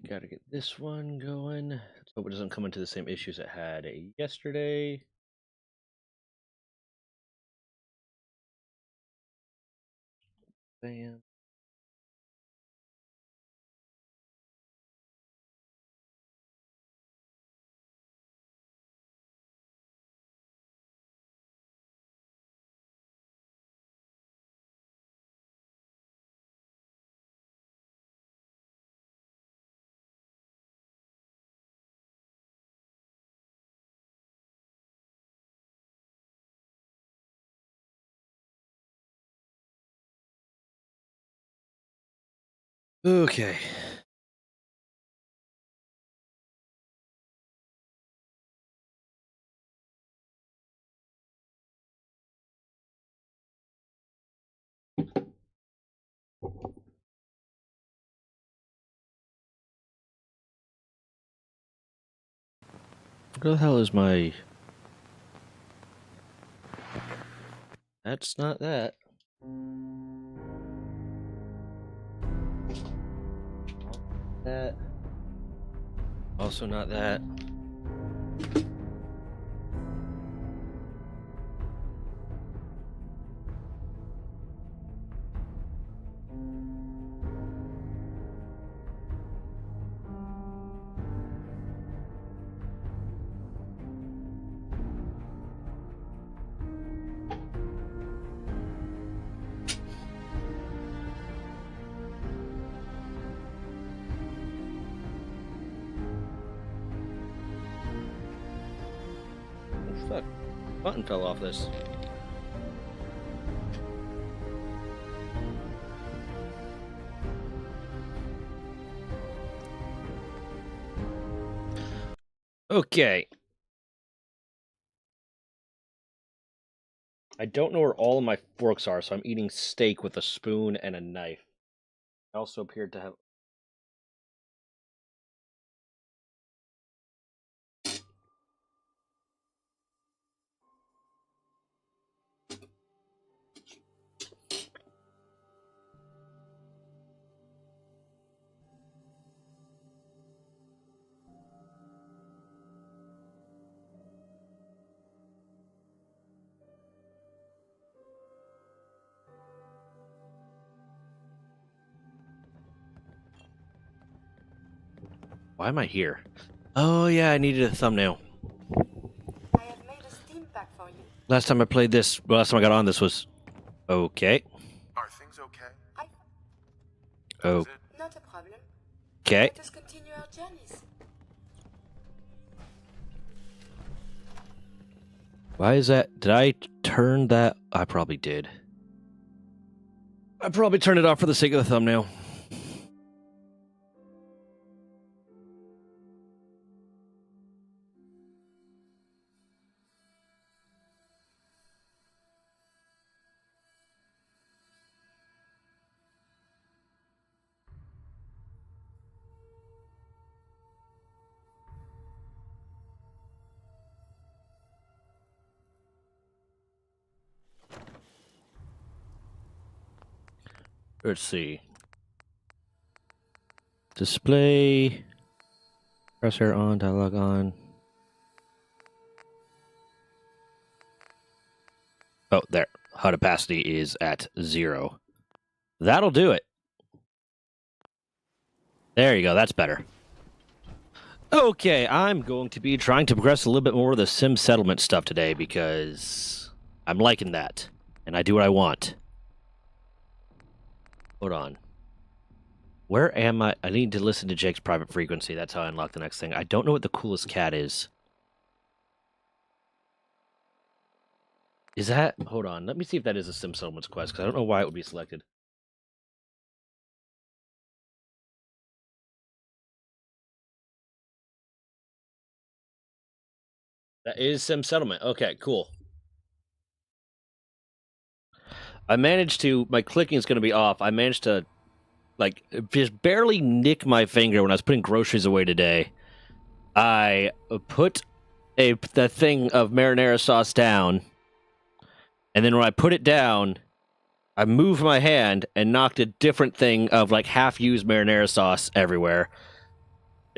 Gotta get this one going. Let's hope it doesn't come into the same issues it had yesterday. Bam. Okay. Where the hell is my... That's not that. That. Also not that. Oh, fuck. Button fell off this. Okay. I don't know where all of my forks are, so I'm eating steak with a spoon and a knife. I also appeared to have... Why am I here? Oh, yeah, I needed a thumbnail. I have made a steam pack for you. Last time I played this, well, last time I got on this was... Okay. Are things okay? Oh. Not a problem. Okay. Let us continue our journeys. Why is that? Did I turn that? I probably did. I probably turned it off for the sake of the thumbnail. Let's see. Display. Crosshair on, dialog on. Oh, there. HUD opacity is at 0. That'll do it. There you go. That's better. Okay, I'm going to be trying to progress a little bit more of the sim settlement stuff today because I'm liking that. And I do what I want. Hold on. Where am I? I need to listen to Jake's private frequency. That's how I unlock the next thing. I don't know what the coolest cat is. Is that... Hold on. Let me see if that is a sim settlements quest, because I don't know why it would be selected. That is sim settlement. Okay, cool. I managed to... My clicking is going to be off. I managed to, like, just barely nick my finger when I was putting groceries away today. I put the thing of marinara sauce down, and then when I put it down, I moved my hand and knocked a different thing of, like, half-used marinara sauce everywhere.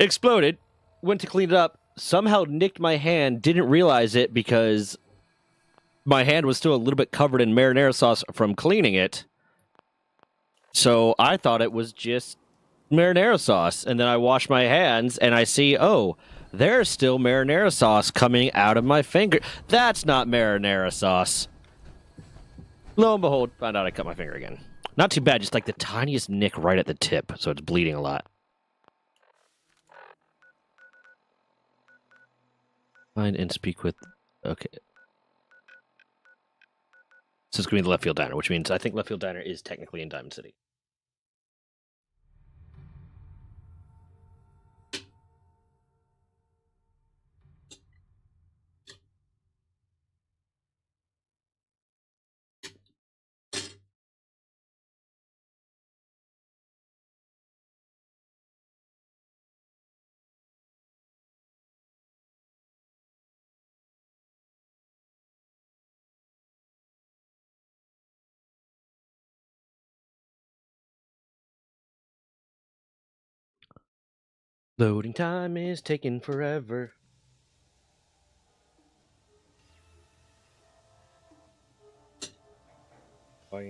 Exploded. Went to clean it up. Somehow nicked my hand. Didn't realize it because my hand was still a little bit covered in marinara sauce from cleaning it. So I thought it was just marinara sauce. And then I wash my hands and I see, oh, there's still marinara sauce coming out of my finger. That's not marinara sauce. Lo and behold, found out I cut my finger again. Not too bad, just like the tiniest nick right at the tip, so it's bleeding a lot. Find and speak with... Okay. So it's going to be the Left Field Diner, which means I think Left Field Diner is technically in Diamond City. Loading time is taking forever. Oh.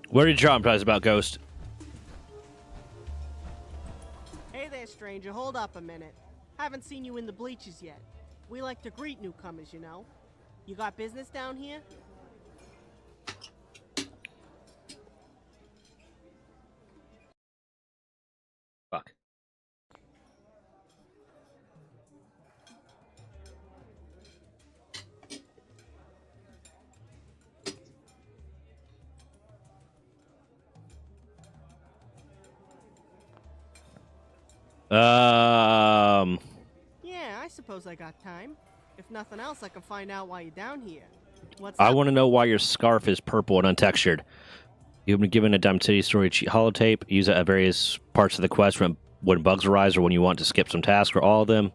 What are you traumatized about, Ghost? Hey there, stranger. Hold up a minute. Haven't seen you in the bleachers yet. We like to greet newcomers, you know. You got business down here? Fuck. Yeah, I suppose I got time. If nothing else, I can find out why you're down here. What's I up? want to know why your scarf is purple and untextured. You've been given a Diamond City story cheat holotape. Use it at various parts of the quest when bugs arise or when you want to skip some tasks or all of them.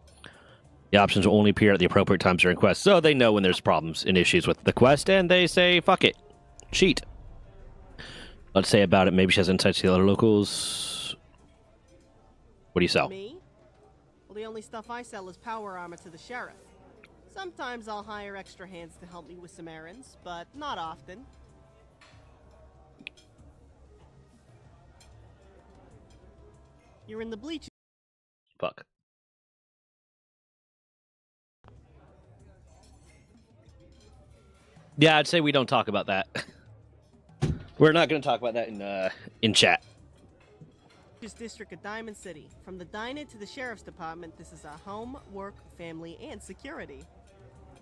The options will only appear at the appropriate times during quests. So they know when there's problems and issues with the quest, and they say, fuck it. Cheat. Let's say about it. Maybe she has insights to the other locals. What do you sell? Me? Well, the only stuff I sell is power armor to the sheriff. Sometimes I'll hire extra hands to help me with some errands, but not often. You're in the bleachers. Fuck. Yeah, I'd say we don't talk about that. We're not going to talk about that in chat. District of Diamond City. From the diner to the sheriff's department, this is our home, work, family, and security.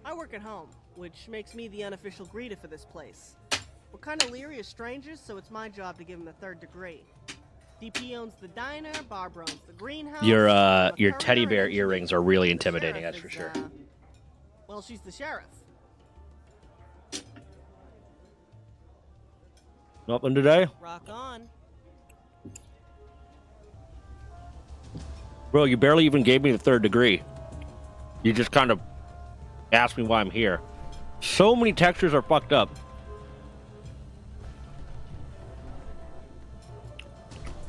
I work at home, which makes me the unofficial greeter for this place. We're kind of leery of strangers, so it's my job to give them the third degree. DP owns the diner, Barbara owns the greenhouse. Your teddy bear earrings are really intimidating, that's for sure. Well, she's the sheriff. Nothing today? Rock on. Bro, you barely even gave me the third degree. You just kind of asked me why I'm here. So many textures are fucked up.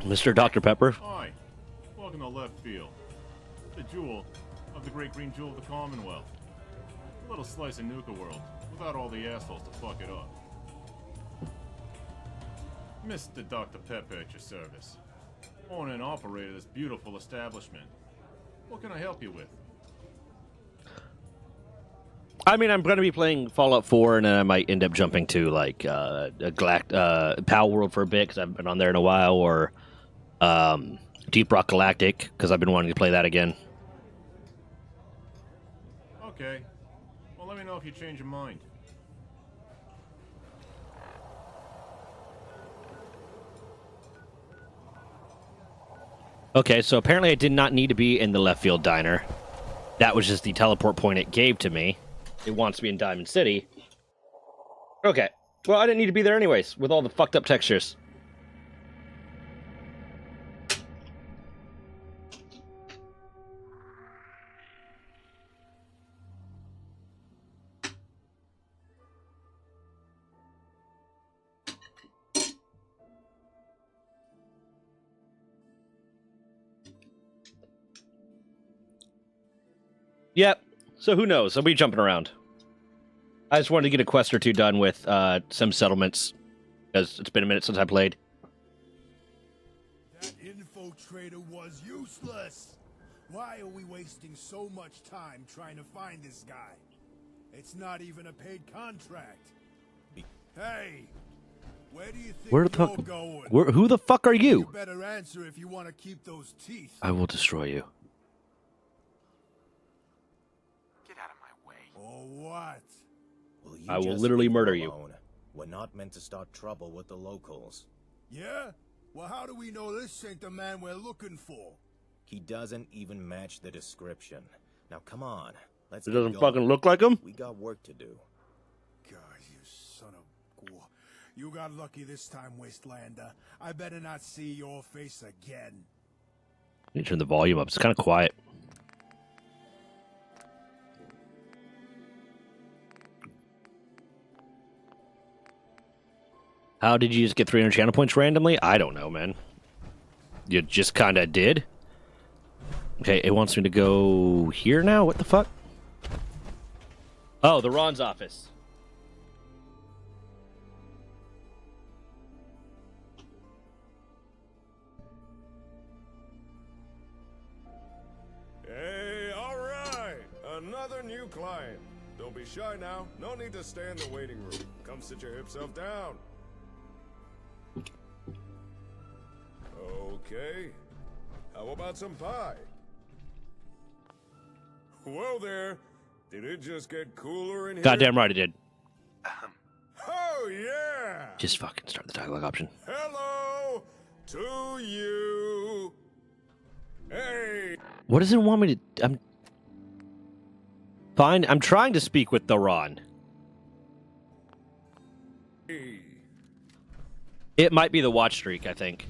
Mr. Dr. Pepper. Hi. Welcome to Left Field. The jewel of the great green jewel of the Commonwealth. A little slice of Nuka World, without all the assholes to fuck it up. Mr. Dr. Pepper at your service. Owner and operator of this beautiful establishment. What can I help you with? I mean, I'm going to be playing Fallout 4, and then I might end up jumping to, like, Pal World for a bit, because I haven't been on there in a while, or Deep Rock Galactic, because I've been wanting to play that again. Okay. Well, let me know if you change your mind. Okay, so apparently I did not need to be in the Left Field Diner. That was just the teleport point it gave to me. It wants me in Diamond City. Okay. Well, I didn't need to be there anyways, with all the fucked up textures. Yep. So who knows? I'll be jumping around. I just wanted to get a quest or two done with some settlements, because it's been a minute since I played. That infiltrator was useless. Why are we wasting so much time trying to find this guy? It's not even a paid contract. Hey, where do you think Where the you're fuck? going? Who the fuck are You you? better answer if you want to keep those teeth. I will destroy you. Get out of my way. Or what? Will you I will just literally leave murder him you. alone? We're not meant to start trouble with the locals. Yeah? Well, how do we know this ain't the man we're looking for? He doesn't even match the description. Now come on, let's It get doesn't going. fucking look like him? We got work to do. God, you son of... You got lucky this time, Wastelander. I better not see your face again. You turn the volume up. It's kind of quiet. How did you just get 300 channel points randomly? I don't know, man. You just kind of did? Okay, it wants me to go here now? What the fuck? Oh, the Ron's office. Hey, all right. Another new client. Don't be shy now. No need to stay in the waiting room. Come sit your hipself down. Okay. How about some pie? Whoa there. Did it just get cooler in here? Goddamn right it did. Oh, yeah. Just fucking start the dialogue option. Hello to you. Hey. What does it want me to... I'm... Fine, I'm trying to speak with the Ron. It might be the watch streak, I think.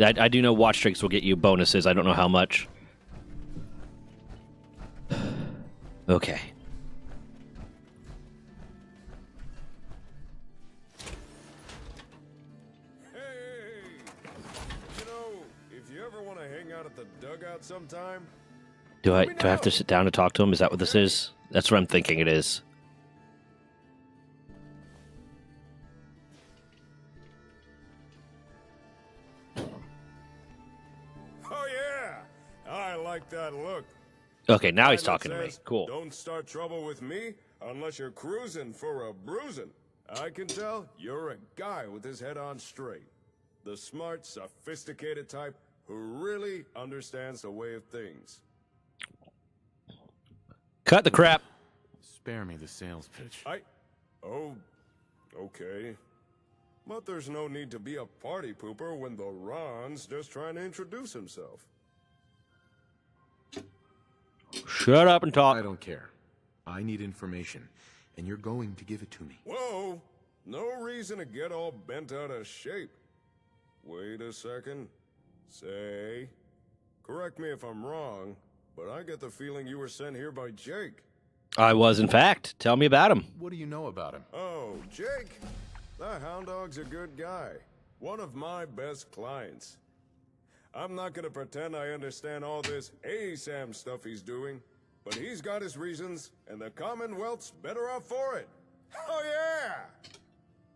I do know watch streaks will get you bonuses. I don't know how much. Okay. Hey, you know, if you ever want to hang out at the dugout sometime, Do I have to sit down and talk to him? Is that what this is? That's what I'm thinking it is. oh yeah, I like that look. Okay, now he's Pilot talking to me. says, Cool. Don't start trouble with me unless you're cruising for a bruising. I can tell you're a guy with his head on straight. The smart, sophisticated type who really understands the way of things. Cut the crap. Spare me the sales pitch. Oh, okay. But there's no need to be a party pooper when the Ron's just trying to introduce himself. Shut up and I talk. don't care. I need information, and you're going to give it to me. Whoa! No reason to get all bent out of shape. Wait a second. Say, correct me if I'm wrong, but I get the feeling you were sent here by Jake. I was, in fact. Tell me about him. What do you know about him? Oh, Jake? That hound dog's a good guy. One of my best clients. I'm not gonna pretend I understand all this ASAM stuff he's doing, but he's got his reasons, and the Commonwealth's better off for it. Oh yeah!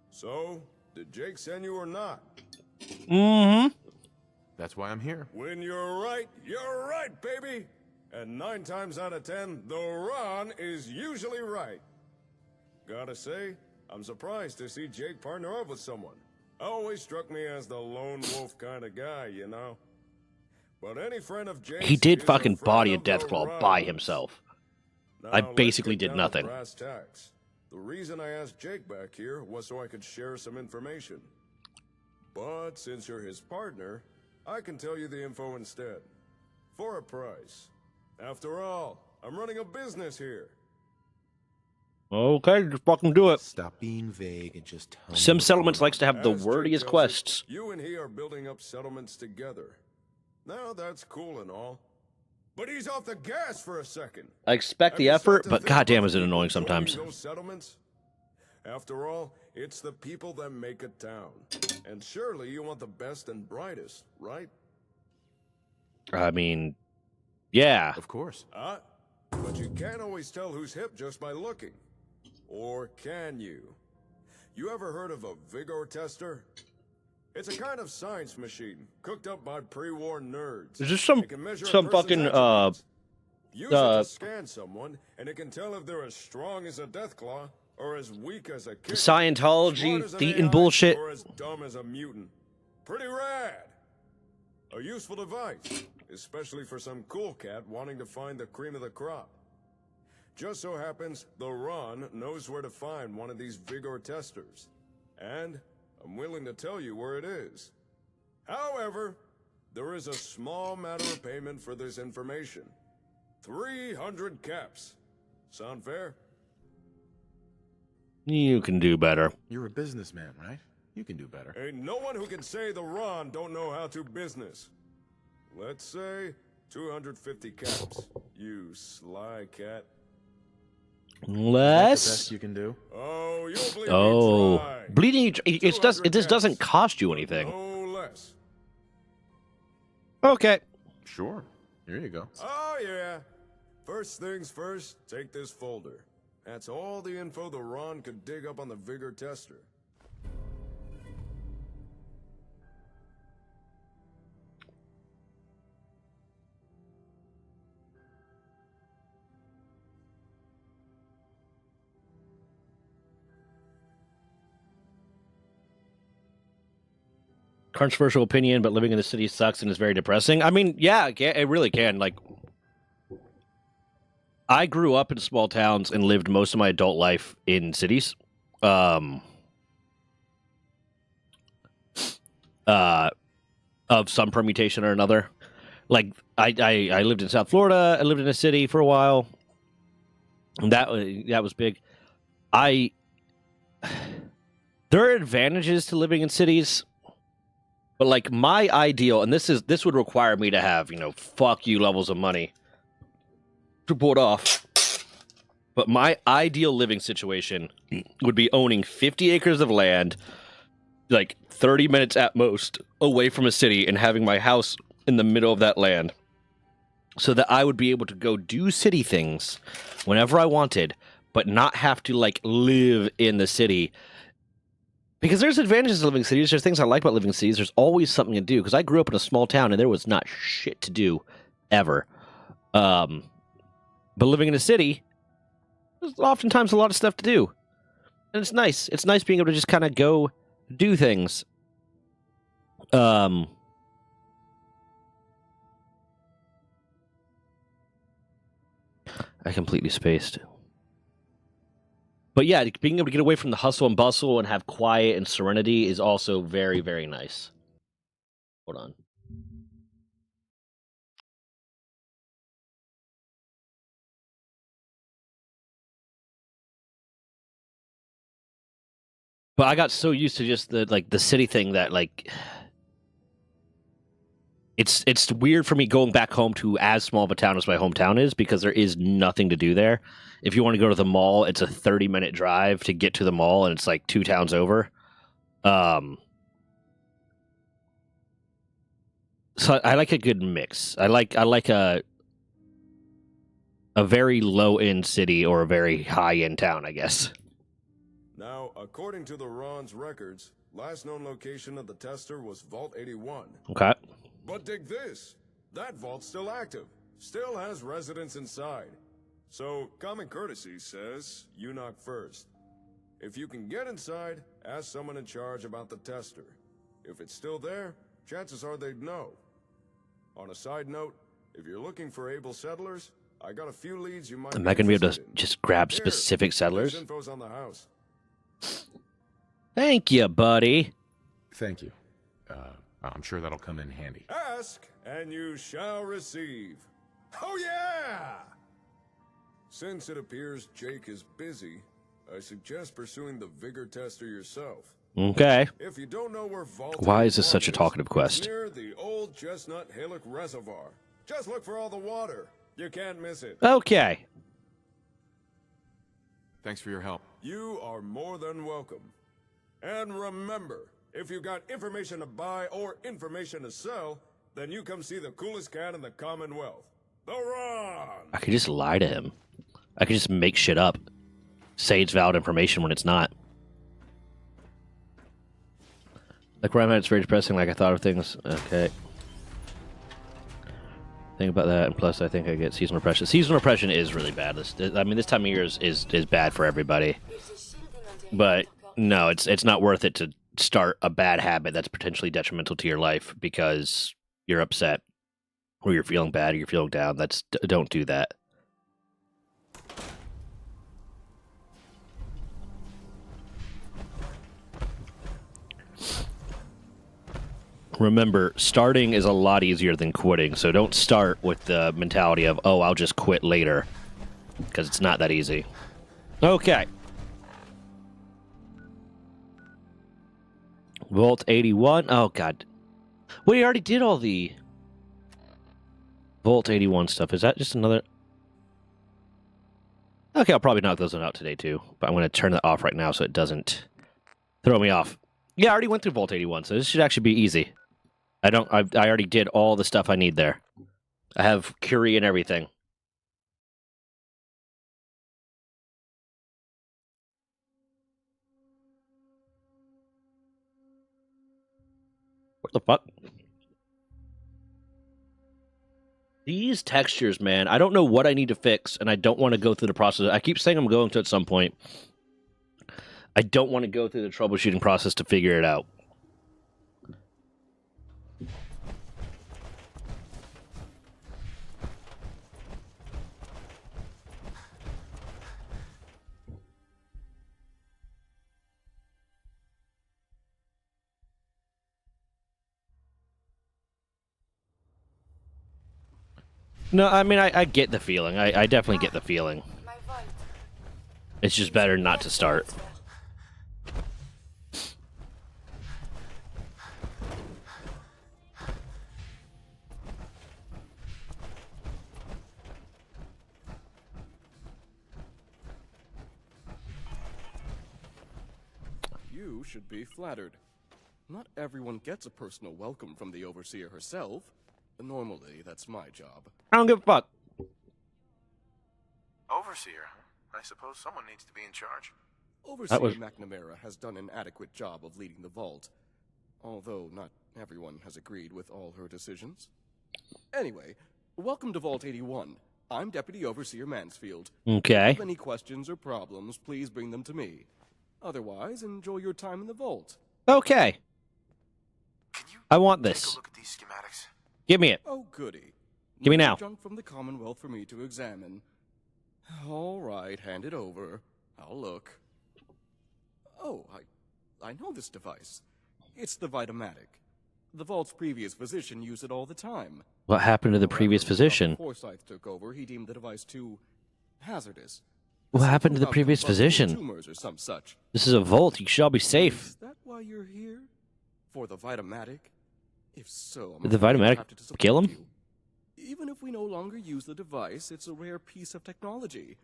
So, did Jake send you or not? Mm-hmm. That's why I'm here. When you're right, baby! And 9 times out of 10, the Ron is usually right. Gotta say, I'm surprised to see Jake partner up with someone. Always struck me as the lone wolf kind of guy, you know? But any friend of Jake's He did is fucking friend body a of the Deathclaw by Ron's. himself. Now, I let's basically get did down to nothing. brass tacks. The reason I asked Jake back here was so I could share some information. But since you're his partner, I can tell you the info instead. For a price. After all, I'm running a business here. Okay, just fucking do it. Stop being vague and just tell me Sim what's Settlements going likes to have the As Jake wordiest tells it, quests. you and he are building up settlements together. Now that's cool and all, but he's off the gas for a second. I expect Have the you effort, stopped to but think goddamn about is it the annoying people sometimes. joining those settlements? After all, it's the people that make a town. And surely you want the best and brightest, right? I mean, yeah. Of course. But you can't always tell who's hip just by looking. Or can you? You ever heard of a vigor tester? It's a kind of science machine cooked up by pre-war nerds. Is this some It can measure a some person's fucking attributes. Use it to scan someone, and it can tell if they're as strong as a deathclaw or as weak as a kitten, Scientology, smart as an Thetan AI, bullshit? or as dumb as a mutant? Pretty rad. A useful device, especially for some cool cat wanting to find the cream of the crop. Just so happens the Ron knows where to find one of these vigor testers, and I'm willing to tell you where it is. However, there is a small matter of payment for this information. 300 caps. Sound fair? You can do better. You're a businessman, right? You can do better. Ain't no one who can say the Ron don't know how to business. Let's say 250 caps. You sly cat. Is that the Less. best you can do? Oh, you'll believe me, Oh, try. bleeding. It does. 200 This doesn't caps. cost you anything. No less. Okay. Sure. Here you go. Oh, yeah. First things first, take this folder. That's all the info the Ron could dig up on the vigor tester. Controversial opinion, but living in the city sucks and is very depressing. I mean, yeah, it really can. Like, I grew up in small towns and lived most of my adult life in cities. Of some permutation or another. Like, I lived in South Florida. I lived in a city for a while. And that was big. There are advantages to living in cities. But like my ideal, and this would require me to have, fuck you levels of money to pull it off. But my ideal living situation would be owning 50 acres of land, like 30 minutes at most away from a city, and having my house in the middle of that land, so that I would be able to go do city things whenever I wanted, but not have to like live in the city. Because there's advantages to living in cities. There's things I like about living in cities. There's always something to do. Because I grew up in a small town and there was not shit to do, ever. But living in a city, there's oftentimes a lot of stuff to do. And it's nice. It's nice being able to just kind of go do things. I completely spaced. But yeah, being able to get away from the hustle and bustle and have quiet and serenity is also very, very nice. Hold on. But I got so used to just the city thing that like it's weird for me going back home to as small of a town as my hometown is, because there is nothing to do there. If you want to go to the mall, it's a 30-minute drive to get to the mall, and it's like 2 towns over. So I like a good mix. I like a very low-end city or a very high-end town, I guess. Now, according to the Ron's records, last known location of the tester was Vault 81. Okay. But dig this, that vault's still active, still has residents inside. So, common courtesy says you knock first. If you can get inside, ask someone in charge about the tester. If it's still there, chances are they'd know. On a side note, if you're looking for able settlers, I got a few leads you might Am I going to be able to interested in. just grab Here, specific settlers? this info's on the house. Thank you, buddy. Thank you. I'm sure that'll come in handy. Ask, and you shall receive. Oh yeah! Since it appears Jake is busy, I suggest pursuing the vigor tester yourself. Okay. If you don't know where Vault Why is this 81 such a talkative quest? It's near the old Chestnut Hillock Reservoir. Just look for all the water. You can't miss it. Okay. Thanks for your help. You are more than welcome. And remember, if you got information to buy or information to sell, then you come see the coolest cat in the Commonwealth. The Ron! I could just lie to him. I could just make shit up. Say it's valid information when it's not. Like where I'm at, it's very depressing, like I thought of things. Okay. Think about that, and plus I think I get seasonal depression. Seasonal depression is really bad. This time of year is bad for everybody. But no, it's not worth it to start a bad habit that's potentially detrimental to your life because you're upset, or you're feeling bad, or you're feeling down. Don't do that. Remember, starting is a lot easier than quitting, so don't start with the mentality of, oh, I'll just quit later, because it's not that easy. Okay. Vault 81. Oh, God. We already did all the Vault 81 stuff. Is that just another... Okay, I'll probably knock those one out today, too, but I'm going to turn that off right now so it doesn't throw me off. Yeah, I already went through Vault 81, so this should actually be easy. I already did all the stuff I need there. I have Curie and everything. What the fuck? These textures, man, I don't know what I need to fix, and I don't want to go through the process. I keep saying I'm going to at some point. I don't want to go through the troubleshooting process to figure it out. No, I mean, I get the feeling. I definitely get the feeling. My vault. It's just better not to start. You should be flattered. Not everyone gets a personal welcome from the Overseer herself. Normally, that's my job. I don't give a fuck. Overseer, huh? I suppose someone needs to be in charge. Overseer McNamara has done an adequate job of leading the vault, although not everyone has agreed with all her decisions. Anyway, welcome to Vault 81. I'm Deputy Overseer Mansfield. Okay. If you have any questions or problems, please bring them to me. Otherwise, enjoy your time in the vault. Okay. Can you I want take this. a look at these schematics? Give me it. Oh, goody. Give me No now. junk from the Commonwealth for me to examine. All right, hand it over. I'll look. Oh, I know this device. It's the Vitamatic. The Vault's previous physician used it all the time. What happened to the previous physician? After Forsyth took over, he deemed the device too hazardous. What happened to the About previous combustible physician? Tumors or some such. This is a vault. You should all be safe. Is that why you're here? For the Vitamatic? If so, I'm Did the afraid I'll Vitamatic have to disappoint kill him? you. Even if we no longer use the device, it's a rare piece of technology.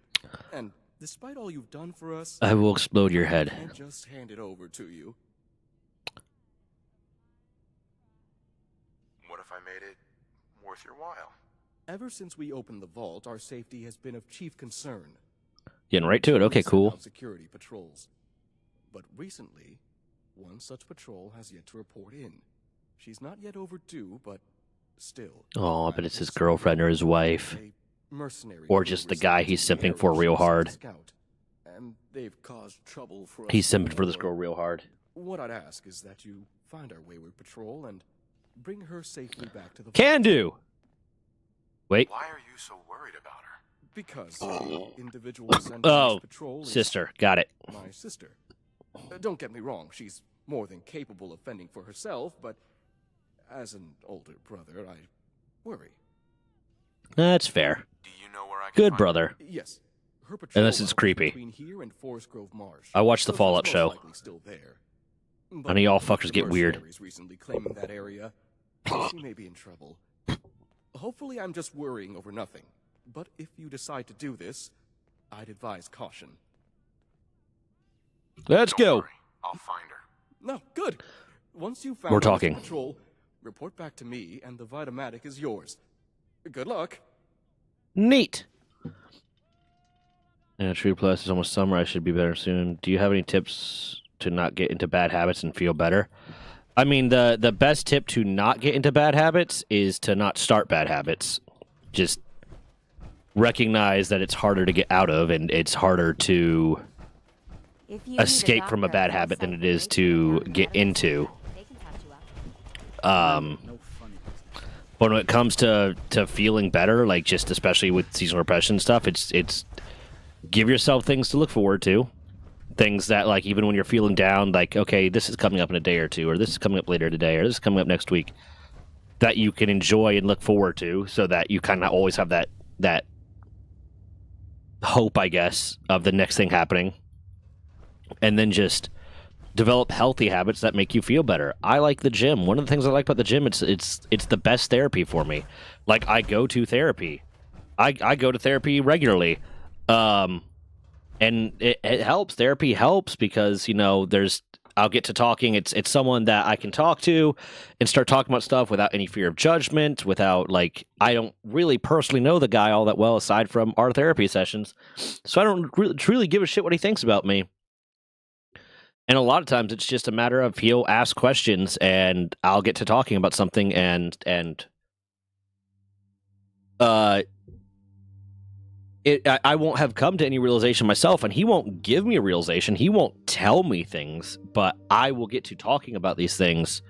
And despite all you've done for us, I will explode your I head. can't just hand it over to you. What if I made it worth your while? Ever since we opened the vault, our safety has been of chief concern. Getting right to it. Okay, We send cool. out security patrols. But recently, one such patrol has yet to report in. She's not yet overdue, but still. Oh, I bet it's his girlfriend or his wife. A mercenary Or crew just the was guy sent he's to the simping for area real she sent hard. to scout, and they've caused trouble for us. He's simping for this before. girl real hard. What I'd ask is that you find our wayward patrol and bring her safely back to the Can vault. do. Wait. Why are you so worried about her? Because the individual sent on Oh, this patrol is sister. Got it. my sister. Don't get me wrong, she's more than capable of fending for herself, but as an older brother, I worry. That's fair. Do you know where I can Good find brother. Yes, Her patrol Unless it's route creepy. between here and Forest Grove Marsh, I watched the so she's Fallout most show. likely still there. None But of y'all with fuckers the get weird. mercenaries recently claiming that area, she may be in trouble. Hopefully I'm just worrying over nothing. But if you decide to do this, I'd advise caution. Let's Don't go. worry, I'll find her. No, good. Once you've found We're her, Mr. talking. Patrol, report back to me and the Vitamatic is yours. Good luck. Neat. Yeah, True Plus is almost summer. I should be better soon. Do you have any tips to not get into bad habits and feel better? I mean, the best tip to not get into bad habits is to not start bad habits. Just recognize that it's harder to get out of, and it's harder to escape from a bad habit than it is to get into. But when it comes to feeling better, like just especially with seasonal repression stuff, it's give yourself things to look forward to. Things that, like, even when you're feeling down, like, okay, this is coming up in a day or two, or this is coming up later today, or this is coming up next week, that you can enjoy and look forward to, so that you kind of always have that hope, I guess, of the next thing happening. And then just develop healthy habits that make you feel better. I like the gym. One of the things I like about the gym, it's the best therapy for me. Like, I go to therapy. I go to therapy regularly. And it helps. Therapy helps because, you know, I'll get to talking. It's someone that I can talk to and start talking about stuff without any fear of judgment, without, like, I don't really personally know the guy all that well aside from our therapy sessions. So I don't really, truly give a shit what he thinks about me. And a lot of times it's just a matter of he'll ask questions and I'll get to talking about something and I won't have come to any realization myself, and he won't give me a realization. He won't tell me things, but I will get to talking about these things.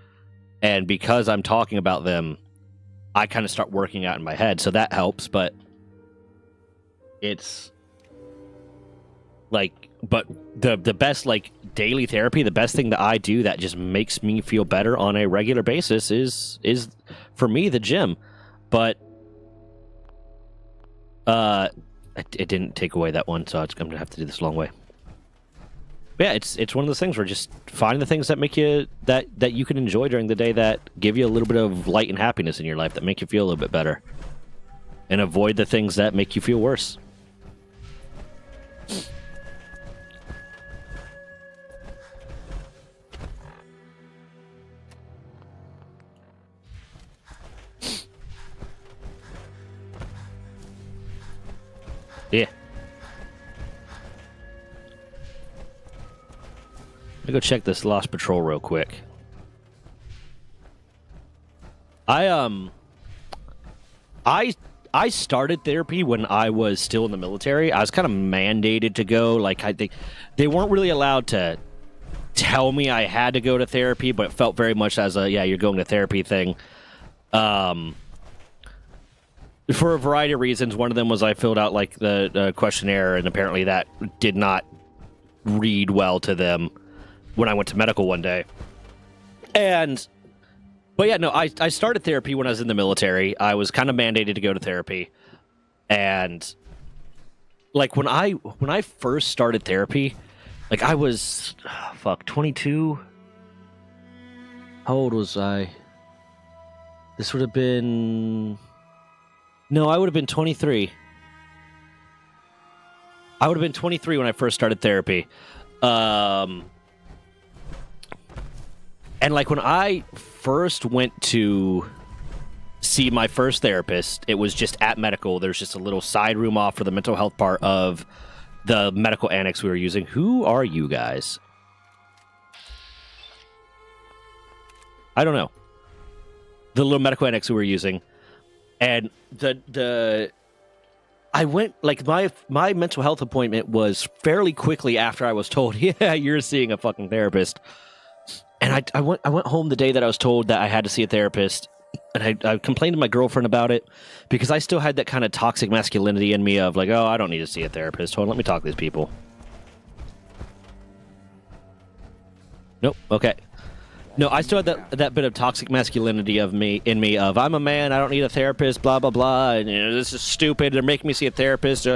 And because I'm talking about them, I kind of start working out in my head. So that helps, but it's like, but the best, like, daily therapy, the best thing that I do that just makes me feel better on a regular basis is for me, the gym. But it didn't take away that one, so I'm gonna have to do this a long way. But yeah, it's one of those things where just find the things that make you that you can enjoy during the day, that give you a little bit of light and happiness in your life, that make you feel a little bit better, and avoid the things that make you feel worse. Yeah. Let me go check this Lost Patrol real quick. I started therapy when I was still in the military. I was kind of mandated to go. Like, they weren't really allowed to tell me I had to go to therapy, but it felt very much as a, yeah, you're going to therapy thing. For a variety of reasons. One of them was I filled out, like, the questionnaire, and apparently that did not read well to them when I went to medical one day. But yeah, no, I started therapy when I was in the military. I was kind of mandated to go to therapy. And, like, when I first started therapy, like, I was, 22? How old was I? This would have been... No, I would have been 23. I would have been 23 when I first started therapy. And, like, when I first went to see my first therapist, it was just at medical. There's just a little side room off for the mental health part of the medical annex we were using. Who are you guys? I don't know. The little medical annex we were using. And I went, like, my mental health appointment was fairly quickly after I was told, yeah, you're seeing a fucking therapist. And I went home the day that I was told that I had to see a therapist, and I complained to my girlfriend about it because I still had that kind of toxic masculinity in me of, like, oh, I don't need to see a therapist. Hold on, let me talk to these people. Nope. Okay. No, I still had that bit of toxic masculinity of me of I'm a man, I don't need a therapist, blah blah blah, and this is stupid. They're making me see a therapist.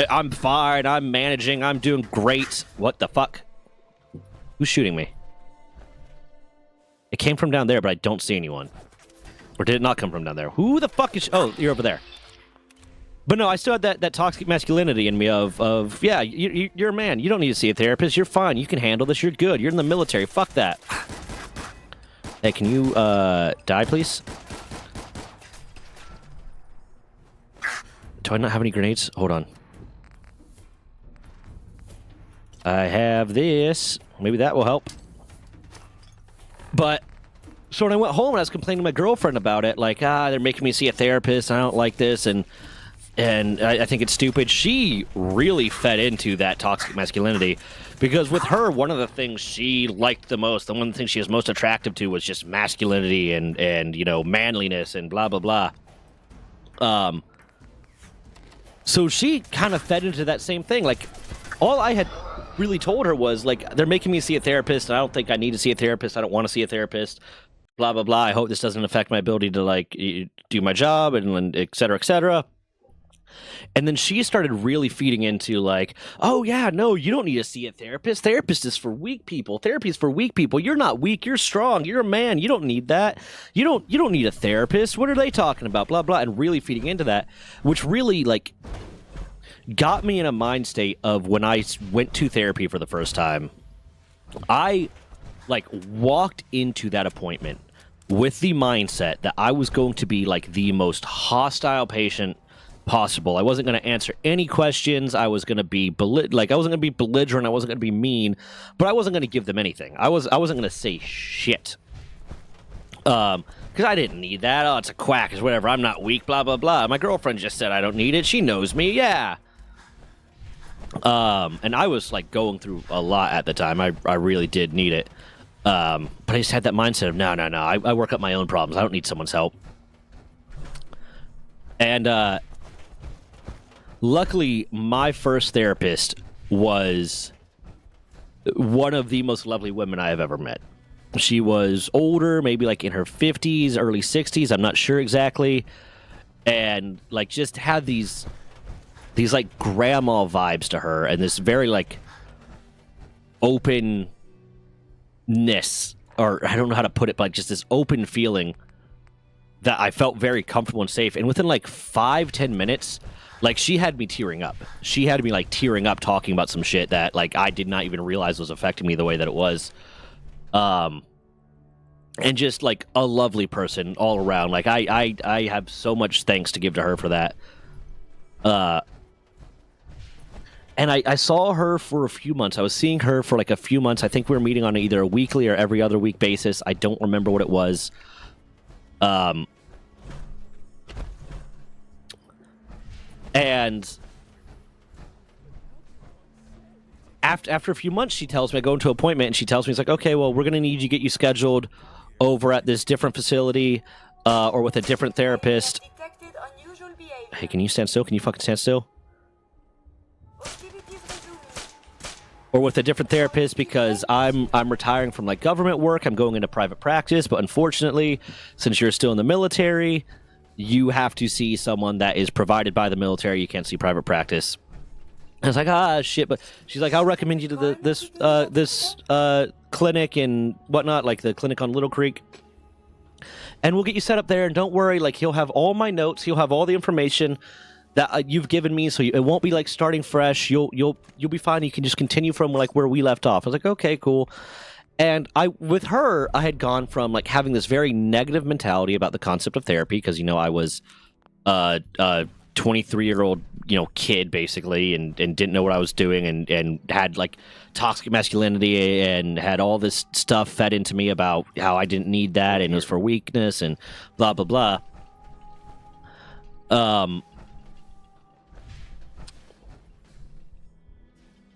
I'm fine. I'm managing. I'm doing great. What the fuck? Who's shooting me? It came from down there, but I don't see anyone. Or did it not come from down there? Who the fuck is... Oh, you're over there. But no, I still had that toxic masculinity in me of yeah, you're a man. You don't need to see a therapist. You're fine. You can handle this. You're good. You're in the military. Fuck that. Hey, can you die, please? Do I not have any grenades? Hold on. I have this. Maybe that will help. But... So when I went home and I was complaining to my girlfriend about it, like, they're making me see a therapist, I don't like this, and I think it's stupid, she really fed into that toxic masculinity. Because with her, one of the things she liked the most, the one thing she was most attractive to was just masculinity and you know, manliness and blah, blah, blah. So she kind of fed into that same thing. Like, all I had really told her was, like, they're making me see a therapist, and I don't think I need to see a therapist, I don't want to see a therapist. Blah, blah, blah. I hope this doesn't affect my ability to, like, do my job, and et cetera, et cetera. And then she started really feeding into, like, oh, yeah, no, you don't need to see a therapist. Therapist is for weak people. Therapy is for weak people. You're not weak. You're strong. You're a man. You don't need that. You don't need a therapist. What are they talking about? Blah, blah. And really feeding into that, which really, like, got me in a mind state of when I went to therapy for the first time. I, like, walked into that appointment with the mindset that I was going to be, like, the most hostile patient possible. I wasn't going to answer any questions. I was going to be I wasn't going to be belligerent. I wasn't going to be mean, but I wasn't going to give them anything. I wasn't going to say shit. Because I didn't need that. Oh, it's a quack. It's whatever. I'm not weak. Blah, blah, blah. My girlfriend just said I don't need it. She knows me. Yeah. And I was, like, going through a lot at the time. I really did need it. But I just had that mindset of, no. I work up my own problems. I don't need someone's help. And, luckily, my first therapist was one of the most lovely women I have ever met. She was older, maybe, like, in her 50s, early 60s. I'm not sure exactly. And, like, just had these, like, grandma vibes to her. And this very, like, openness, or I don't know how to put it, but like just this open feeling that I felt very comfortable and safe. And within like 5-10 minutes, like she had me tearing up. She had me like tearing up talking about some shit that like I did not even realize was affecting me the way that it was. And just like a lovely person all around. Like I have so much thanks to give to her for that. And I saw her for a few months. I was seeing her for like a few months. I think we were meeting on either a weekly or every other week basis. I don't remember what it was. And after a few months, she tells me, I go into an appointment, and she tells me, it's like, okay, well, we're going to need you to get you scheduled over at this different facility or with a different therapist. Hey, can you stand still? Can you fucking stand still? Or with a different therapist because I'm retiring from like government work. I'm going into private practice, but unfortunately, since you're still in the military, you have to see someone that is provided by the military. You can't see private practice. I was like, shit. But she's like, I'll recommend you to this clinic and whatnot, like the clinic on Little Creek. And we'll get you set up there. And don't worry, like he'll have all my notes. He'll have all the information that you've given me, so it won't be like starting fresh. You'll be fine. You can just continue from like where we left off. I was like, okay, cool. And with her, I had gone from like having this very negative mentality about the concept of therapy because you know I was a 23-year-old kid basically and didn't know what I was doing and had like toxic masculinity and had all this stuff fed into me about how I didn't need that and it was for weakness and blah blah blah.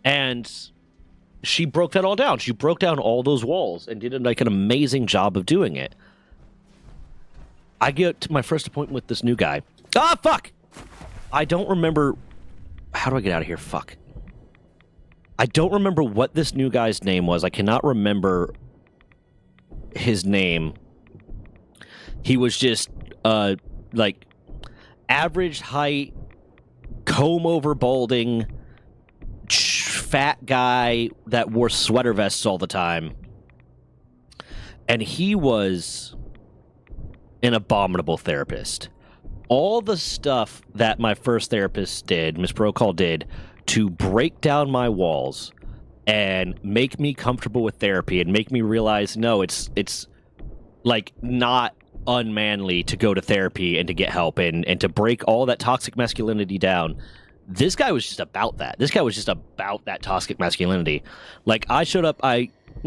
And she broke that all down. She broke down all those walls and did like an amazing job of doing it. I get to my first appointment with this new guy. Ah, fuck! I don't remember... How do I get out of here? Fuck. I don't remember what this new guy's name was. I cannot remember his name. He was just like average height, comb over balding, fat guy that wore sweater vests all the time. And he was an abominable therapist. All the stuff that my first therapist did, Miss Brokaw did, to break down my walls and make me comfortable with therapy and make me realize, no, it's like not unmanly to go to therapy and to get help and to break all that toxic masculinity down. This guy was just about that. This guy was just about that toxic masculinity. Like, when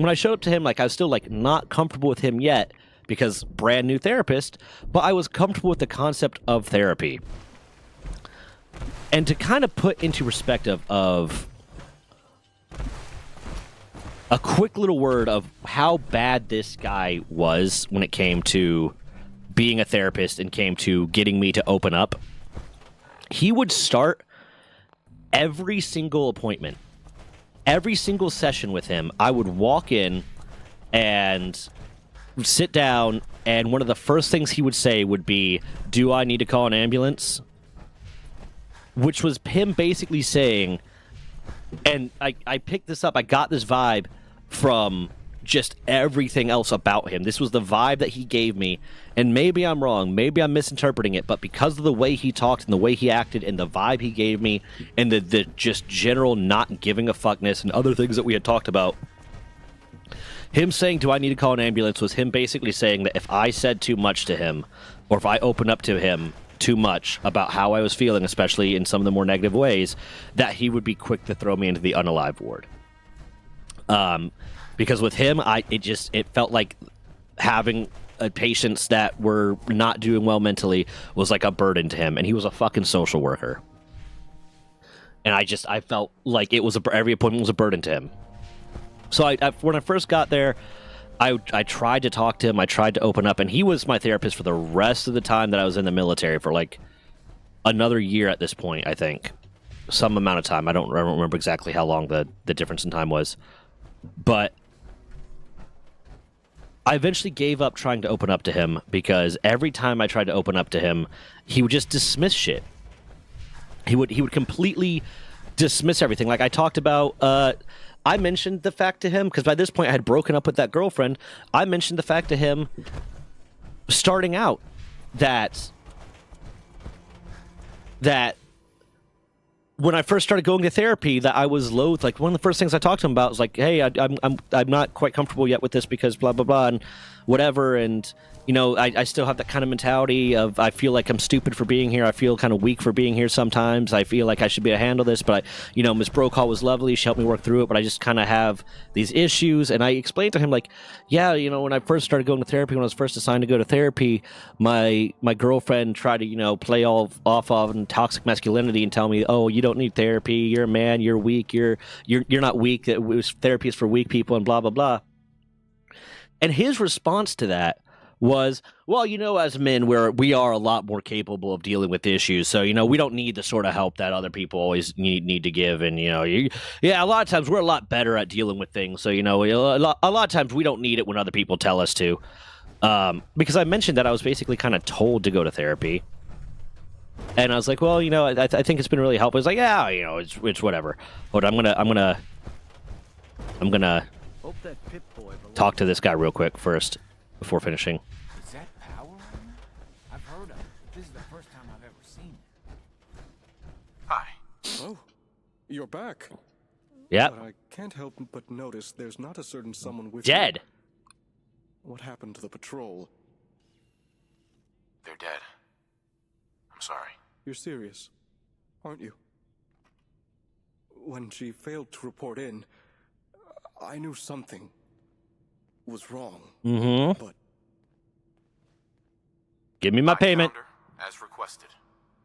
I showed up to him, like, I was still like not comfortable with him yet because brand new therapist, but I was comfortable with the concept of therapy. And to kind of put into perspective of a quick little word of how bad this guy was when it came to being a therapist and came to getting me to open up, he would start every single appointment, every single session with him. I would walk in and sit down, and one of the first things he would say would be, "Do I need to call an ambulance?" Which was him basically saying, and I picked this up, I got this vibe from just everything else about him. This was the vibe that he gave me, and maybe I'm wrong, maybe I'm misinterpreting it, but because of the way he talked and the way he acted and the vibe he gave me and the just general not giving a fuckness and other things that we had talked about, him saying, "Do I need to call an ambulance?" was him basically saying that if I said too much to him, or if I opened up to him too much about how I was feeling, especially in some of the more negative ways, that he would be quick to throw me into the unalive ward. Because with him, it felt like having patients that were not doing well mentally was like a burden to him, and he was a fucking social worker. And I felt like every appointment was a burden to him. So when I first got there, I tried to talk to him, I tried to open up, and he was my therapist for the rest of the time that I was in the military, for like another year at this point, I think. Some amount of time. I don't remember exactly how long the difference in time was. But I eventually gave up trying to open up to him because every time I tried to open up to him, he would just dismiss shit. He would completely dismiss everything. Like I talked about, I mentioned the fact to him, because by this point I had broken up with that girlfriend. I mentioned the fact to him starting out that when I first started going to therapy, that I was loath. Like one of the first things I talked to him about was like, "Hey, I'm not quite comfortable yet with this because blah blah blah and whatever." And you know, I still have that kind of mentality of I feel like I'm stupid for being here. I feel kind of weak for being here sometimes. I feel like I should be able to handle this, but Miss Brokaw was lovely. She helped me work through it, but I just kind of have these issues. And I explained to him like, yeah, when I first started going to therapy, when I was first assigned to go to therapy, my girlfriend tried to play all off of toxic masculinity and tell me, "Oh, you don't need therapy. You're a man. You're weak. You're not weak. Therapy is for weak people," and blah blah blah. And his response to that was, "Well, as men, we are a lot more capable of dealing with issues, so we don't need the sort of help that other people always need to give, and a lot of times we're a lot better at dealing with things, so a lot of times we don't need it when other people tell us to." Because I mentioned that I was basically kind of told to go to therapy, and I was like, "Well, I think it's been really helpful." It's like, "Yeah, it's whatever." But I'm gonna talk to this guy real quick first before finishing. Is that power armor? I've heard of it, but this is the first time I've ever seen it. Hi. Oh, you're back. Yep. But I can't help but notice there's not a certain someone with Dead. you. What happened to the patrol? They're dead. I'm sorry. You're serious, aren't you? When she failed to report in, I knew something was wrong. Mm-hmm. But give me my payment. As requested.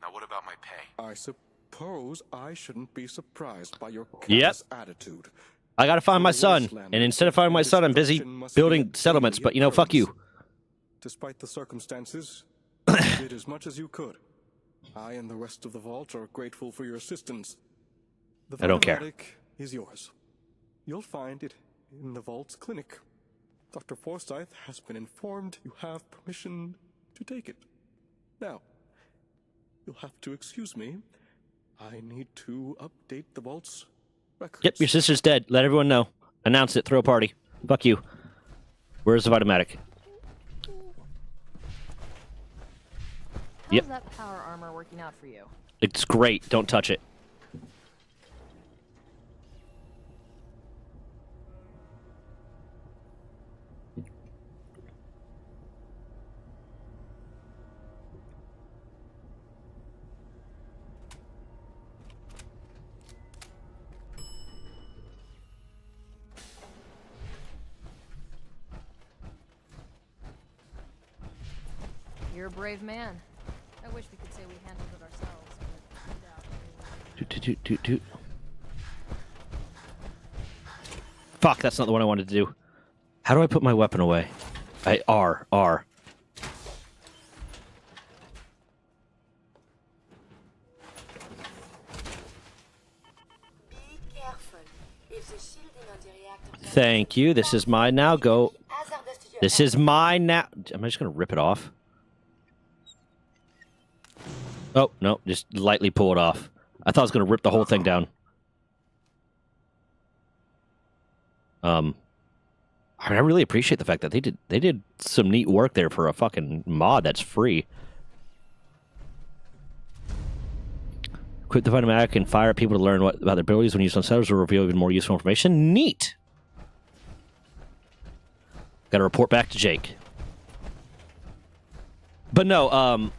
Now what about my pay? I suppose I shouldn't be surprised by your Yep. attitude. I gotta find my son, and instead of finding my son, I'm busy building settlements. But fuck you. Despite the circumstances, you did as much as you could. I and the rest of the vault are grateful for your assistance. The I don't care. Vitalytic is yours. You'll find it in the vault's clinic. Dr. Forsyth has been informed you have permission to take it. Now, you'll have to excuse me. I need to update the vault's records. Yep, your sister's dead. Let everyone know. Announce it. Throw a party. Fuck you. Where's the Vitomatic? How's that power armor working out for you? It's great. Don't touch it. You're a brave man. I wish we could say we handled it ourselves. Doot. Fuck, that's not the one I wanted to do. How do I put my weapon away? R. Be careful. If the shielding on the reactor... Thank you. This is mine now. Go. hazardous to your This is mine now. Am I just going to rip it off? Oh, no. Just lightly pull it off. I thought I was going to rip the whole thing down. I really appreciate the fact that they did some neat work there for a fucking mod that's free. Equip the Vitomatic and fire at people to learn about their abilities when used on setters will reveal even more useful information. Neat! Gotta report back to Jake. But no,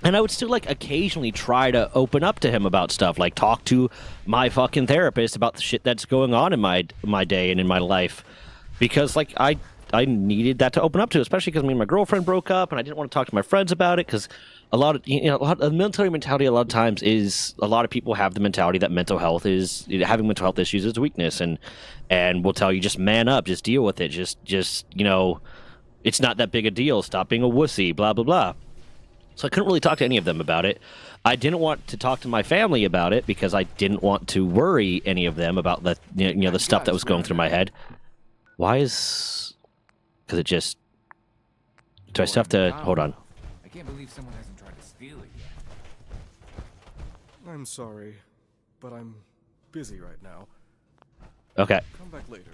and I would still, like, occasionally try to open up to him about stuff. Like, talk to my fucking therapist about the shit that's going on in my day and in my life. Because, like, I needed that to open up to, especially because me and my girlfriend broke up, and I didn't want to talk to my friends about it, because a lot of the military mentality a lot of times is, a lot of people have the mentality that mental health is, having mental health issues is a weakness, and will tell you, just man up, just deal with it, just it's not that big a deal, stop being a wussy, blah, blah, blah. So I couldn't really talk to any of them about it. I didn't want to talk to my family about it because I didn't want to worry any of them about the the stuff that was going through my head. Why is... Because it just... Do I still have to... Hold on. I can't believe someone hasn't tried to steal it yet. I'm sorry, but I'm busy right now. Okay. Come back later.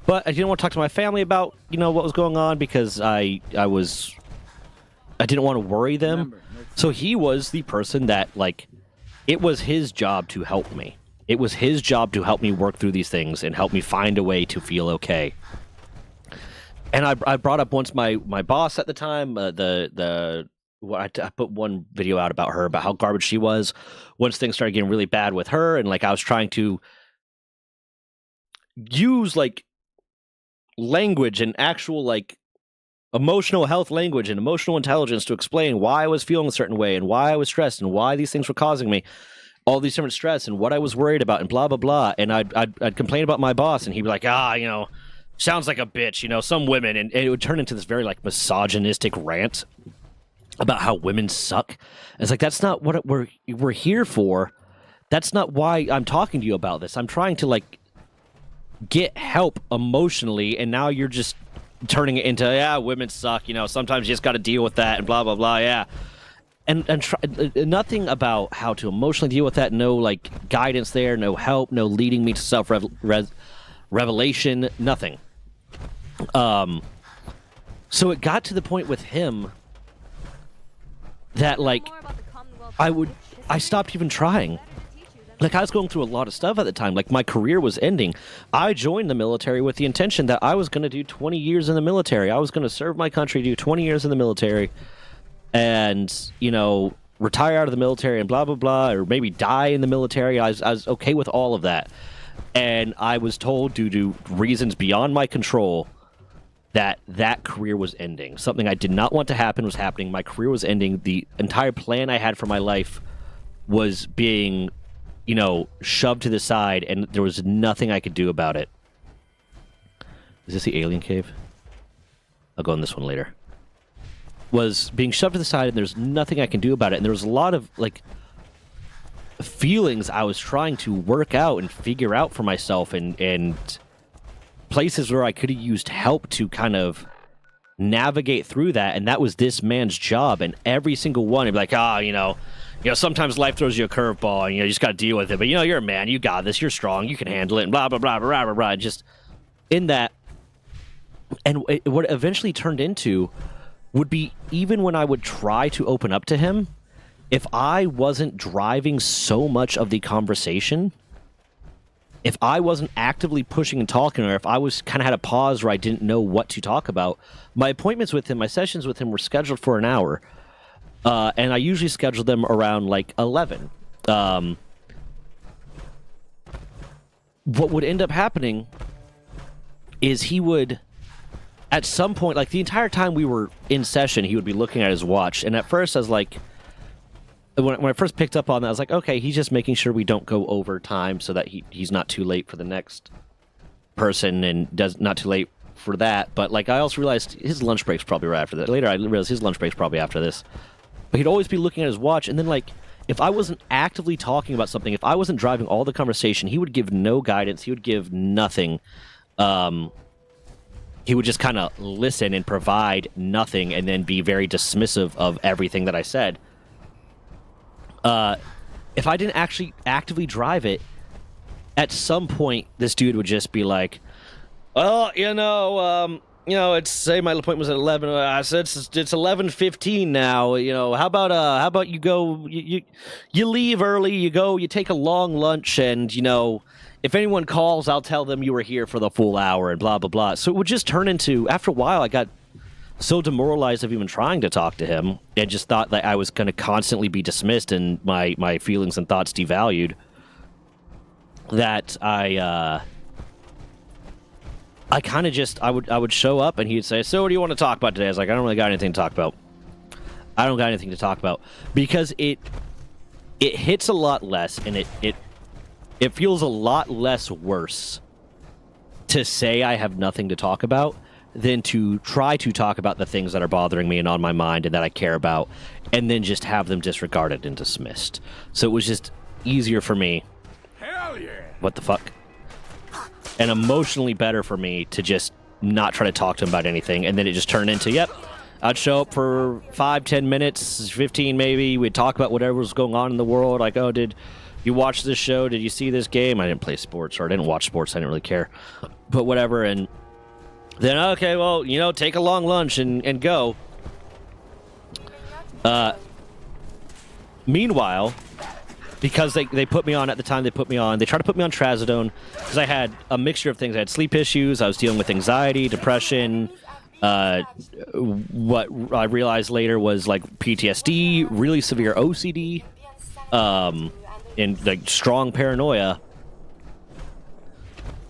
But I didn't want to talk to my family about, what was going on because I didn't want to worry them. So he was the person that, like, it was his job to help me. It was his job to help me work through these things and help me find a way to feel okay. And I brought up once my boss at the time, I put one video out about her, about how garbage she was once things started getting really bad with her. And, like, I was trying to use, like, language and actual, like, emotional health language and emotional intelligence to explain why I was feeling a certain way and why I was stressed and why these things were causing me all these different stress and what I was worried about and blah, blah, blah. And I'd complain about my boss and he'd be like, sounds like a bitch, some women. And it would turn into this very, like, misogynistic rant about how women suck. And it's like, that's not what we're here for. That's not why I'm talking to you about this. I'm trying to, like, get help emotionally, and now you're just turning it into, women suck, sometimes you just got to deal with that and blah, blah, blah, yeah. And nothing about how to emotionally deal with that, no, like, guidance there, no help, no leading me to self-revelation, nothing. So it got to the point with him that, like, I stopped even trying. Like, I was going through a lot of stuff at the time. Like, my career was ending. I joined the military with the intention that I was going to do 20 years in the military. I was going to serve my country, do 20 years in the military, and, retire out of the military and blah, blah, blah, or maybe die in the military. I was okay with all of that. And I was told, due to reasons beyond my control, that career was ending. Something I did not want to happen was happening. My career was ending. The entire plan I had for my life was being... shoved to the side, and there was nothing I could do about it. Is this the alien cave? I'll go on this one later. Was being shoved to the side, and there's nothing I can do about it. And there was a lot of, like, feelings I was trying to work out and figure out for myself, and places where I could have used help to kind of navigate through that, and that was this man's job. And every single one, he'd be like, sometimes life throws you a curveball, and you just got to deal with it. But you're a man, you got this, you're strong, you can handle it, and blah blah blah blah blah blah. Just in that, and what it eventually turned into would be even when I would try to open up to him, if I wasn't driving so much of the conversation, if I wasn't actively pushing and talking, or if I was kind of had a pause where I didn't know what to talk about, my appointments with him, my sessions with him were scheduled for an hour. And I usually scheduled them around like 11. What would end up happening is he would, at some point, like the entire time we were in session, he would be looking at his watch. And at first I was like, when I first picked up on that, I was like, okay, he's just making sure we don't go over time so that he's not too late for the next person and not too late for that. But like, I also realized his lunch break's probably right after that. Later I realized his lunch break's probably after this. But he'd always be looking at his watch, and then like, if I wasn't actively talking about something, if I wasn't driving all the conversation, he would give no guidance, he would give nothing. He would just kind of listen and provide nothing, and then be very dismissive of everything that I said. If I didn't actually actively drive it, at some point, this dude would just be like, well, it's, say my appointment was at 11. I said it's 11:15 now. How about you go, you leave early, you take a long lunch, and, if anyone calls, I'll tell them you were here for the full hour, and blah, blah, blah. So it would just turn into, after a while, I got so demoralized of even trying to talk to him, and just thought that I was going to constantly be dismissed and my feelings and thoughts devalued, that I kind of just, I would show up, and he'd say, so what do you want to talk about today? I was like, I don't really got anything to talk about. I don't got anything to talk about. Because it hits a lot less, and it feels a lot less worse to say I have nothing to talk about than to try to talk about the things that are bothering me and on my mind and that I care about, and then just have them disregarded and dismissed. So it was just easier for me. Hell yeah! What the fuck? And emotionally better for me to just not try to talk to him about anything, and then it just turned into, yep, I'd show up for 5-10 minutes, 15 maybe, we'd talk about whatever was going on in the world, like, oh, did you watch this show, did you see this game? I didn't play sports, or I didn't watch sports, I didn't really care, but whatever. And then, okay, well, take a long lunch and go. Meanwhile, because they put me on at the time they put me on, they tried to put me on trazodone because I had a mixture of things. I had sleep issues, I was dealing with anxiety, depression, what I realized later was like PTSD, really severe OCD, and like strong paranoia.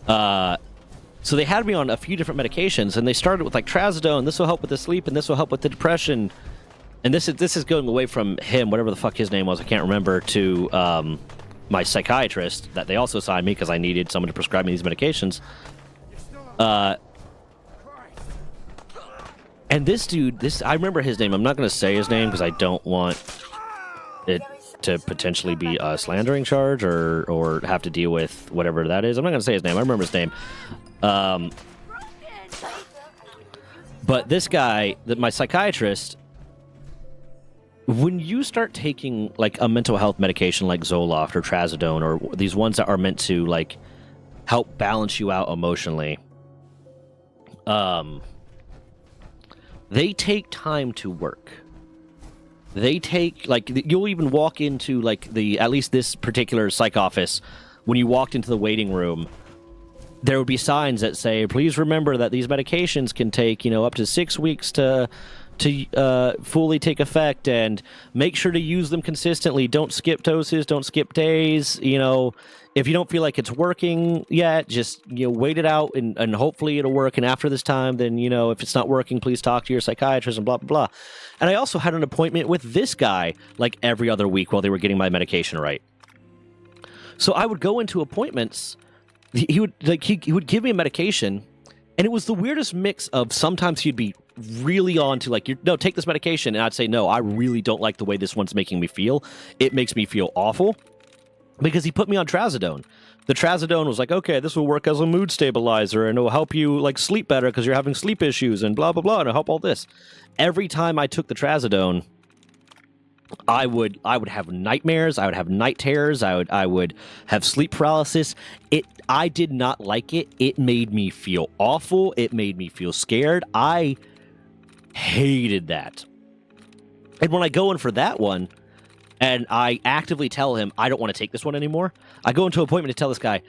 So they had me on a few different medications, and they started with like trazodone. This will help with the sleep, and this will help with the depression. And this is going away from him, whatever the fuck his name was, I can't remember, to my psychiatrist that they also signed me because I needed someone to prescribe me these medications. And this dude, I remember his name. I'm not going to say his name because I don't want it to potentially be a slandering charge or have to deal with whatever that is. I'm not going to say his name. I remember his name. But this guy, my psychiatrist, when you start taking like a mental health medication like Zoloft or trazodone or these ones that are meant to like help balance you out emotionally, they take time to work. They take, like, you'll even walk into, like, at least this particular psych office, when you walked into the waiting room, there would be signs that say, please remember that these medications can take, up to 6 weeks to fully take effect, and make sure to use them consistently. Don't skip doses, don't skip days, if you don't feel like it's working yet, just wait it out and hopefully it'll work. And after this time, then if it's not working, please talk to your psychiatrist and blah blah blah. And I also had an appointment with this guy like every other week while they were getting my medication right. So I would go into appointments. He would give me a medication, and it was the weirdest mix of sometimes he'd be really on to like, no, take this medication, and I'd say no, I really don't like the way this one's making me feel. It makes me feel awful. Because he put me on trazodone. The trazodone was like, okay, this will work as a mood stabilizer, and it will help you like sleep better because you're having sleep issues, and blah blah blah, and it'll help all this. Every time I took the trazodone, I would have nightmares. I would have night terrors. I would have sleep paralysis. I did not like it. It made me feel awful. It made me feel scared. I hated that. And when I go in for that one, and I actively tell him I don't want to take this one anymore, I go into an appointment to tell this guy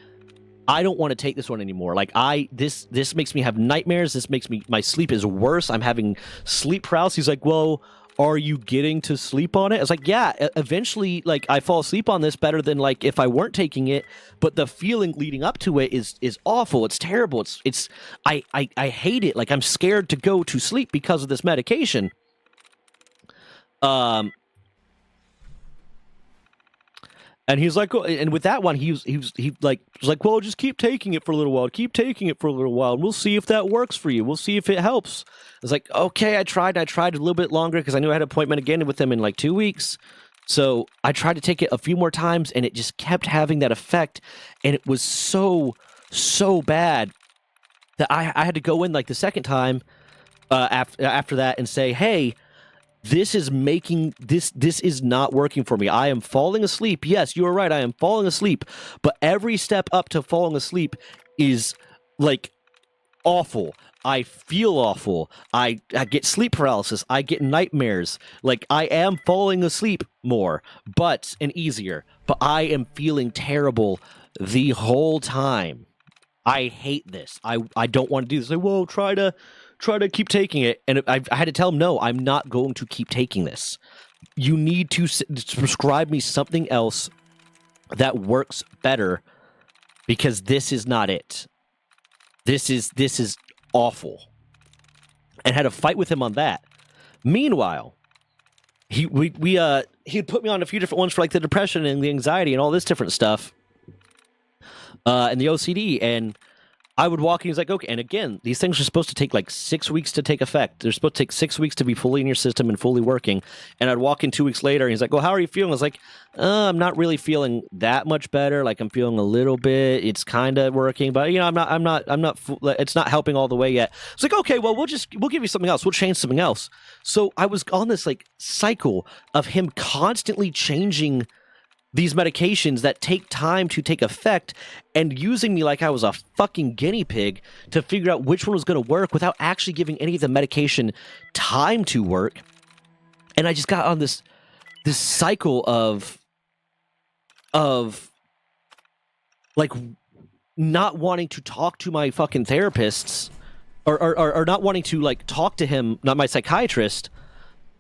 I don't want to take this one anymore. Like this makes me have nightmares. This makes me, my sleep is worse. I'm having sleep paralysis. He's like, well, are you getting to sleep on it? I was like, yeah, eventually, like, I fall asleep on this better than, like, if I weren't taking it, but the feeling leading up to it is awful. It's terrible. I hate it. Like, I'm scared to go to sleep because of this medication. And he's like, oh, and with that one, he was like, well, just keep taking it for a little while. Keep taking it for a little while. And we'll see if that works for you. We'll see if it helps. I was like, okay, I tried a little bit longer because I knew I had an appointment again with him in like 2 weeks. So I tried to take it a few more times, and it just kept having that effect. And it was so bad that I had to go in like the second time after that and say, hey, this is not working for me. I am falling asleep. Yes, you are right. I am falling asleep. But every step up to falling asleep is like awful. I feel awful. I get sleep paralysis. I get nightmares. Like, I am falling asleep more, and easier. But I am feeling terrible the whole time. I hate this. I don't want to do this. Like, well, try to keep taking it. And I had to tell him, no, I'm not going to keep taking this. You need to prescribe me something else that works better, because this is not it. This is awful. And had a fight with him on that. Meanwhile, he'd put me on a few different ones for like the depression and the anxiety and all this different stuff. And the OCD, and I would walk, and he's like, okay. And again, these things are supposed to take like 6 weeks to take effect. They're supposed to take 6 weeks to be fully in your system and fully working. And I'd walk in 2 weeks later, and he's like, well, how are you feeling? I was like, I'm not really feeling that much better. Like, I'm feeling a little bit. It's kind of working, but I'm not. It's not helping all the way yet. It's like, okay, well, we'll give you something else. We'll change something else. So I was on this like cycle of him constantly changing these medications that take time to take effect, and using me like I was a fucking guinea pig to figure out which one was going to work without actually giving any of the medication time to work. And I just got on this cycle of like not wanting to talk to my fucking therapists, or not wanting to like talk to him, not my psychiatrist,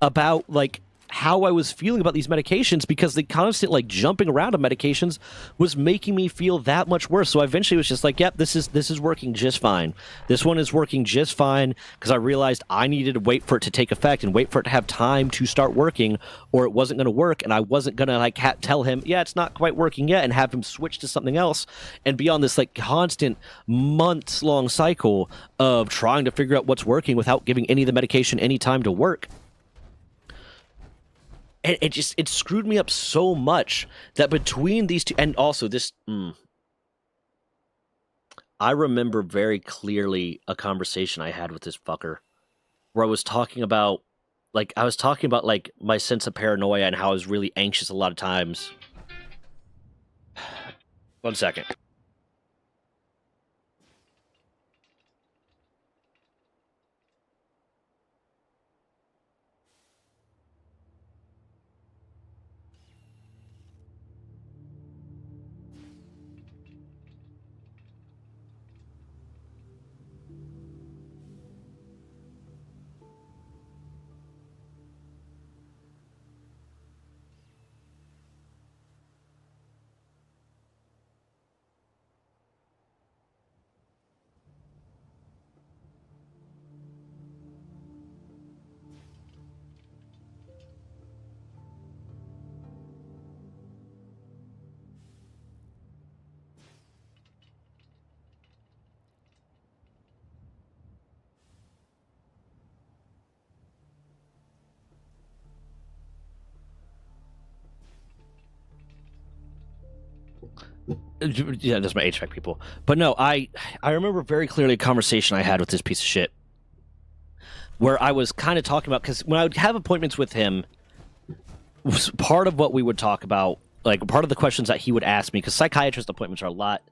about like how I was feeling about these medications, because the constant like jumping around of medications was making me feel that much worse. So I eventually was just like, yep, this is working just fine. This one is working just fine, because I realized I needed to wait for it to take effect and wait for it to have time to start working, or it wasn't going to work, and I wasn't going to like tell him, yeah, it's not quite working yet, and have him switch to something else and be on this like constant months-long cycle of trying to figure out what's working without giving any of the medication any time to work. And it screwed me up so much that between these two, and also this, I remember very clearly a conversation I had with this fucker where I was talking about my sense of paranoia and how I was really anxious a lot of times. 1 second. Yeah, that's my HVAC people. But no, I remember very clearly a conversation I had with this piece of shit where I was kind of talking about, because when I would have appointments with him, part of what we would talk about, like part of the questions that he would ask me, because psychiatrist appointments are a lot,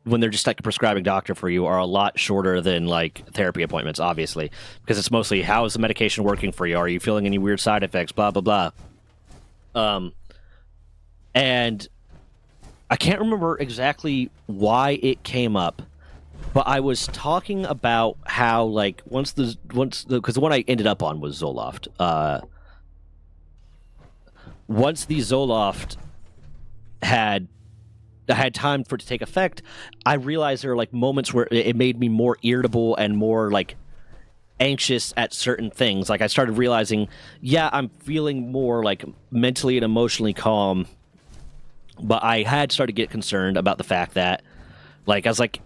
when they're just like a prescribing doctor for you, are a lot shorter than like therapy appointments, obviously, because it's mostly how is the medication working for you? Are you feeling any weird side effects? Blah, blah, blah. And I can't remember exactly why it came up, but I was talking about how, like, because the one I ended up on was Zoloft. Once the Zoloft had time for it to take effect, I realized there were like moments where it made me more irritable and more like anxious at certain things. Like I started realizing, yeah, I'm feeling more like mentally and emotionally calm, but I had started to get concerned about the fact that, like, I was like,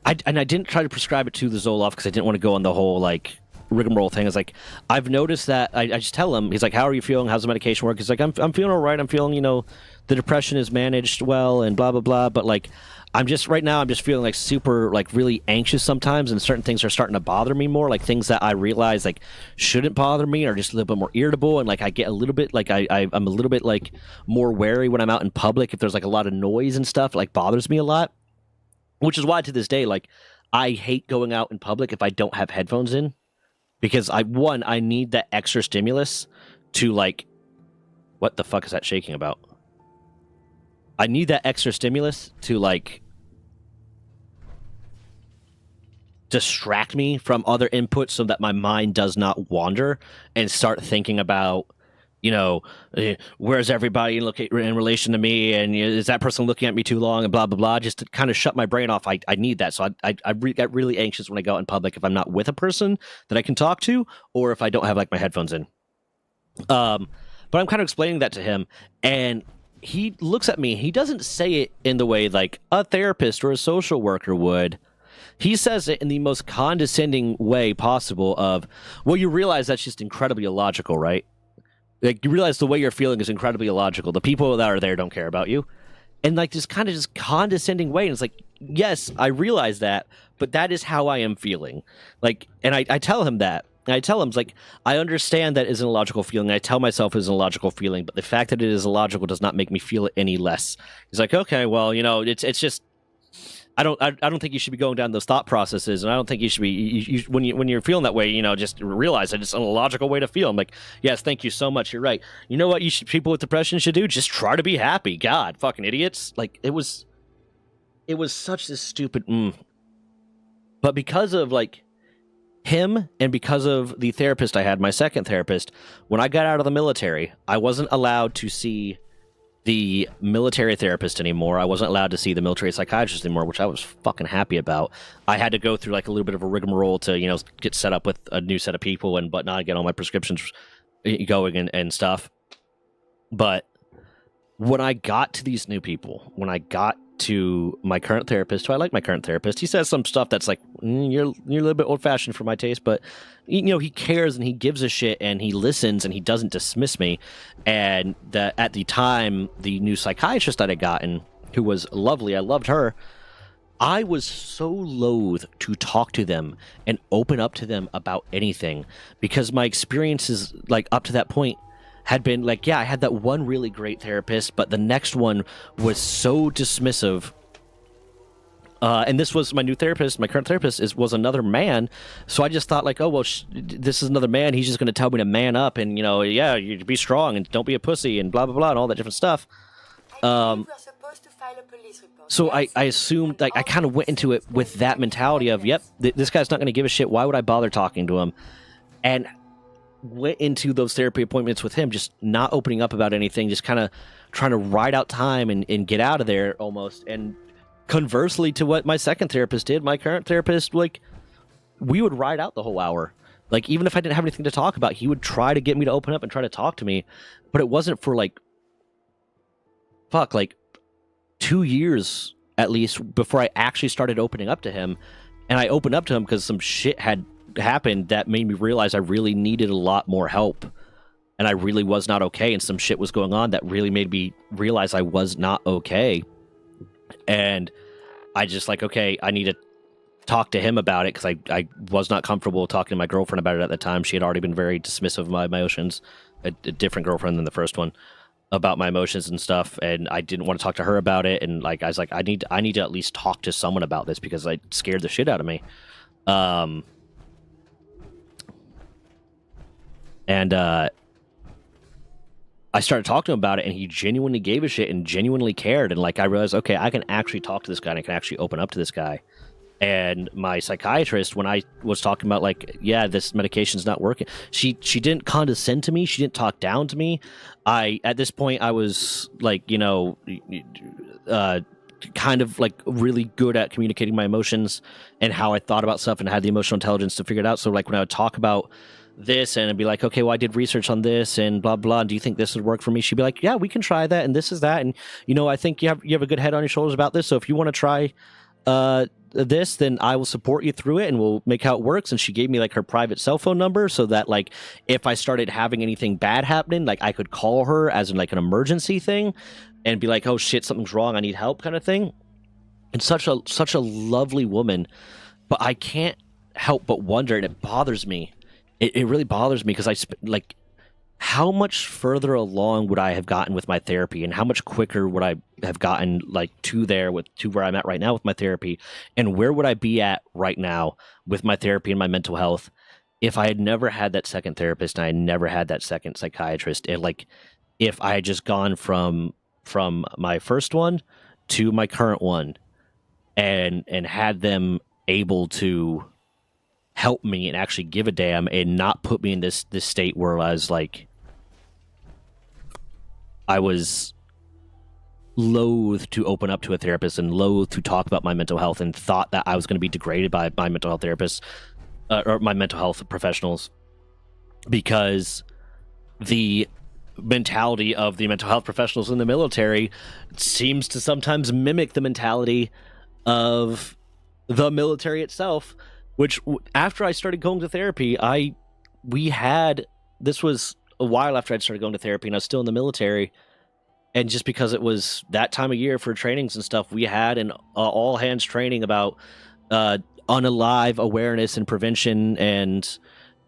I didn't try to prescribe it to the Zoloft because I didn't want to go on the whole like rigmarole thing. I was like, I've noticed that. I just tell him, he's like, how are you feeling? How's the medication work? He's like, I'm feeling all right. I'm feeling, the depression is managed well and blah, blah, blah. But like, I'm just feeling like super, like really anxious sometimes. And certain things are starting to bother me more. Like things that I realize like shouldn't bother me are just a little bit more irritable. And like, I get a little bit like, I'm a little bit like more wary when I'm out in public. If there's like a lot of noise and stuff, it like bothers me a lot, which is why to this day, like I hate going out in public if I don't have headphones in. Because I need that extra stimulus to like, what the fuck is that shaking about? I need that extra stimulus to like distract me from other inputs so that my mind does not wander and start thinking about, where's everybody in relation to me, and is that person looking at me too long, and blah, blah, blah, just to kind of shut my brain off. I need that. So I get really anxious when I go out in public if I'm not with a person that I can talk to, or if I don't have like my headphones in. But I'm kind of explaining that to him, and he looks at me. He doesn't say it in the way like a therapist or a social worker would. He says it in the most condescending way possible of, well, you realize that's just incredibly illogical, right? Like, you realize the way you're feeling is incredibly illogical. The people that are there don't care about you. And, like, this kind of just condescending way. And it's like, yes, I realize that, but that is how I am feeling. Like, and I tell him that. And I tell him, it's like, I understand that is an illogical feeling. I tell myself it's an illogical feeling, but the fact that it is illogical does not make me feel it any less. He's like, okay, well, it's just... I don't think you should be going down those thought processes, and I don't think you should be when you're feeling that way, just realize that it's an illogical way to feel. I'm like, yes, thank you so much. You're right. You know what people with depression should do? Just try to be happy. God, fucking idiots. Like it was such this stupid. But because of like him and because of the therapist I had, my second therapist, when I got out of the military, I wasn't allowed to see the military therapist anymore. I wasn't allowed to see the military psychiatrist anymore, which I was fucking happy about. I had to go through like a little bit of a rigmarole to, get set up with a new set of people and whatnot, get all my prescriptions going and stuff. But when I got to these new people, when I got to my current therapist, who I like my current therapist, he says some stuff that's like, you're a little bit old-fashioned for my taste, but he cares and he gives a shit and he listens and he doesn't dismiss me. And at the time, the new psychiatrist that I gotten, who was lovely, I loved her, I was so loath to talk to them and open up to them about anything, because my experiences like up to that point had been like, yeah, I had that one really great therapist, but the next one was so dismissive. And this was my new therapist. My current therapist was another man. So I just thought like, oh, well, this is another man. He's just going to tell me to man up and, yeah, you be strong and don't be a pussy and blah, blah, blah, and all that different stuff. So I assumed, like, I kind of went into it with that mentality of, yep, this guy's not going to give a shit. Why would I bother talking to him? And went into those therapy appointments with him just not opening up about anything, just kind of trying to ride out time and get out of there almost. And conversely to what my second therapist did, my current therapist, like, we would ride out the whole hour. Like, even if I didn't have anything to talk about, he would try to get me to open up and try to talk to me. But it wasn't for like 2 years at least before I actually started opening up to him. And I opened up to him because some shit had happened that made me realize I really needed a lot more help. and I really was not okay, and some shit was going on that really made me realize I was not okay. And I just like, okay, I need to talk to him about it, because I was not comfortable talking to my girlfriend about it at the time. She had already been very dismissive of my emotions, a different girlfriend than the first one, about my emotions and stuff, and I didn't want to talk to her about it. And like I was like, I need to at least talk to someone about this, because it scared the shit out of me. And I started talking to him about it, and he genuinely gave a shit and genuinely cared. And like I realized, okay, I can actually talk to this guy, and I can actually open up to this guy. And my psychiatrist, when I was talking about like, yeah, this medication's not working, she didn't condescend to me. She didn't talk down to me. At this point, I was like, you know, kind of like really good at communicating my emotions and how I thought about stuff, and had the emotional intelligence to figure it out. So like when I would talk about this and I'd be like, okay, well, I did research on this and blah blah, and do you think this would work for me? She'd be like, yeah, we can try that, and this is that, and you know, I think you have a good head on your shoulders about this, so if you want to try this, then I will support you through it, and we'll make how it works. And she gave me like her private cell phone number, so that like if I started having anything bad happening, like I could call her as in like an emergency thing and be like, oh shit, something's wrong, I need help, kind of thing. And such a lovely woman. But I can't help but wonder, and it bothers me. It really bothers me, because like, how much further along would I have gotten with my therapy, and how much quicker would I have gotten like to where I'm at right now with my therapy, and where would I be at right now with my therapy and my mental health if I had never had that second therapist, and I had never had that second psychiatrist, and like if I had just gone from my first one to my current one, and had them able to help me and actually give a damn, and not put me in this state where I was like, I was loath to open up to a therapist and loath to talk about my mental health, and thought that I was going to be degraded by my mental health therapist or my mental health professionals, because the mentality of the mental health professionals in the military seems to sometimes mimic the mentality of the military itself. Which, after I started going to therapy, this was a while after I'd started going to therapy, and I was still in the military. And just because it was that time of year for trainings and stuff, we had an all hands training about unalive awareness and prevention and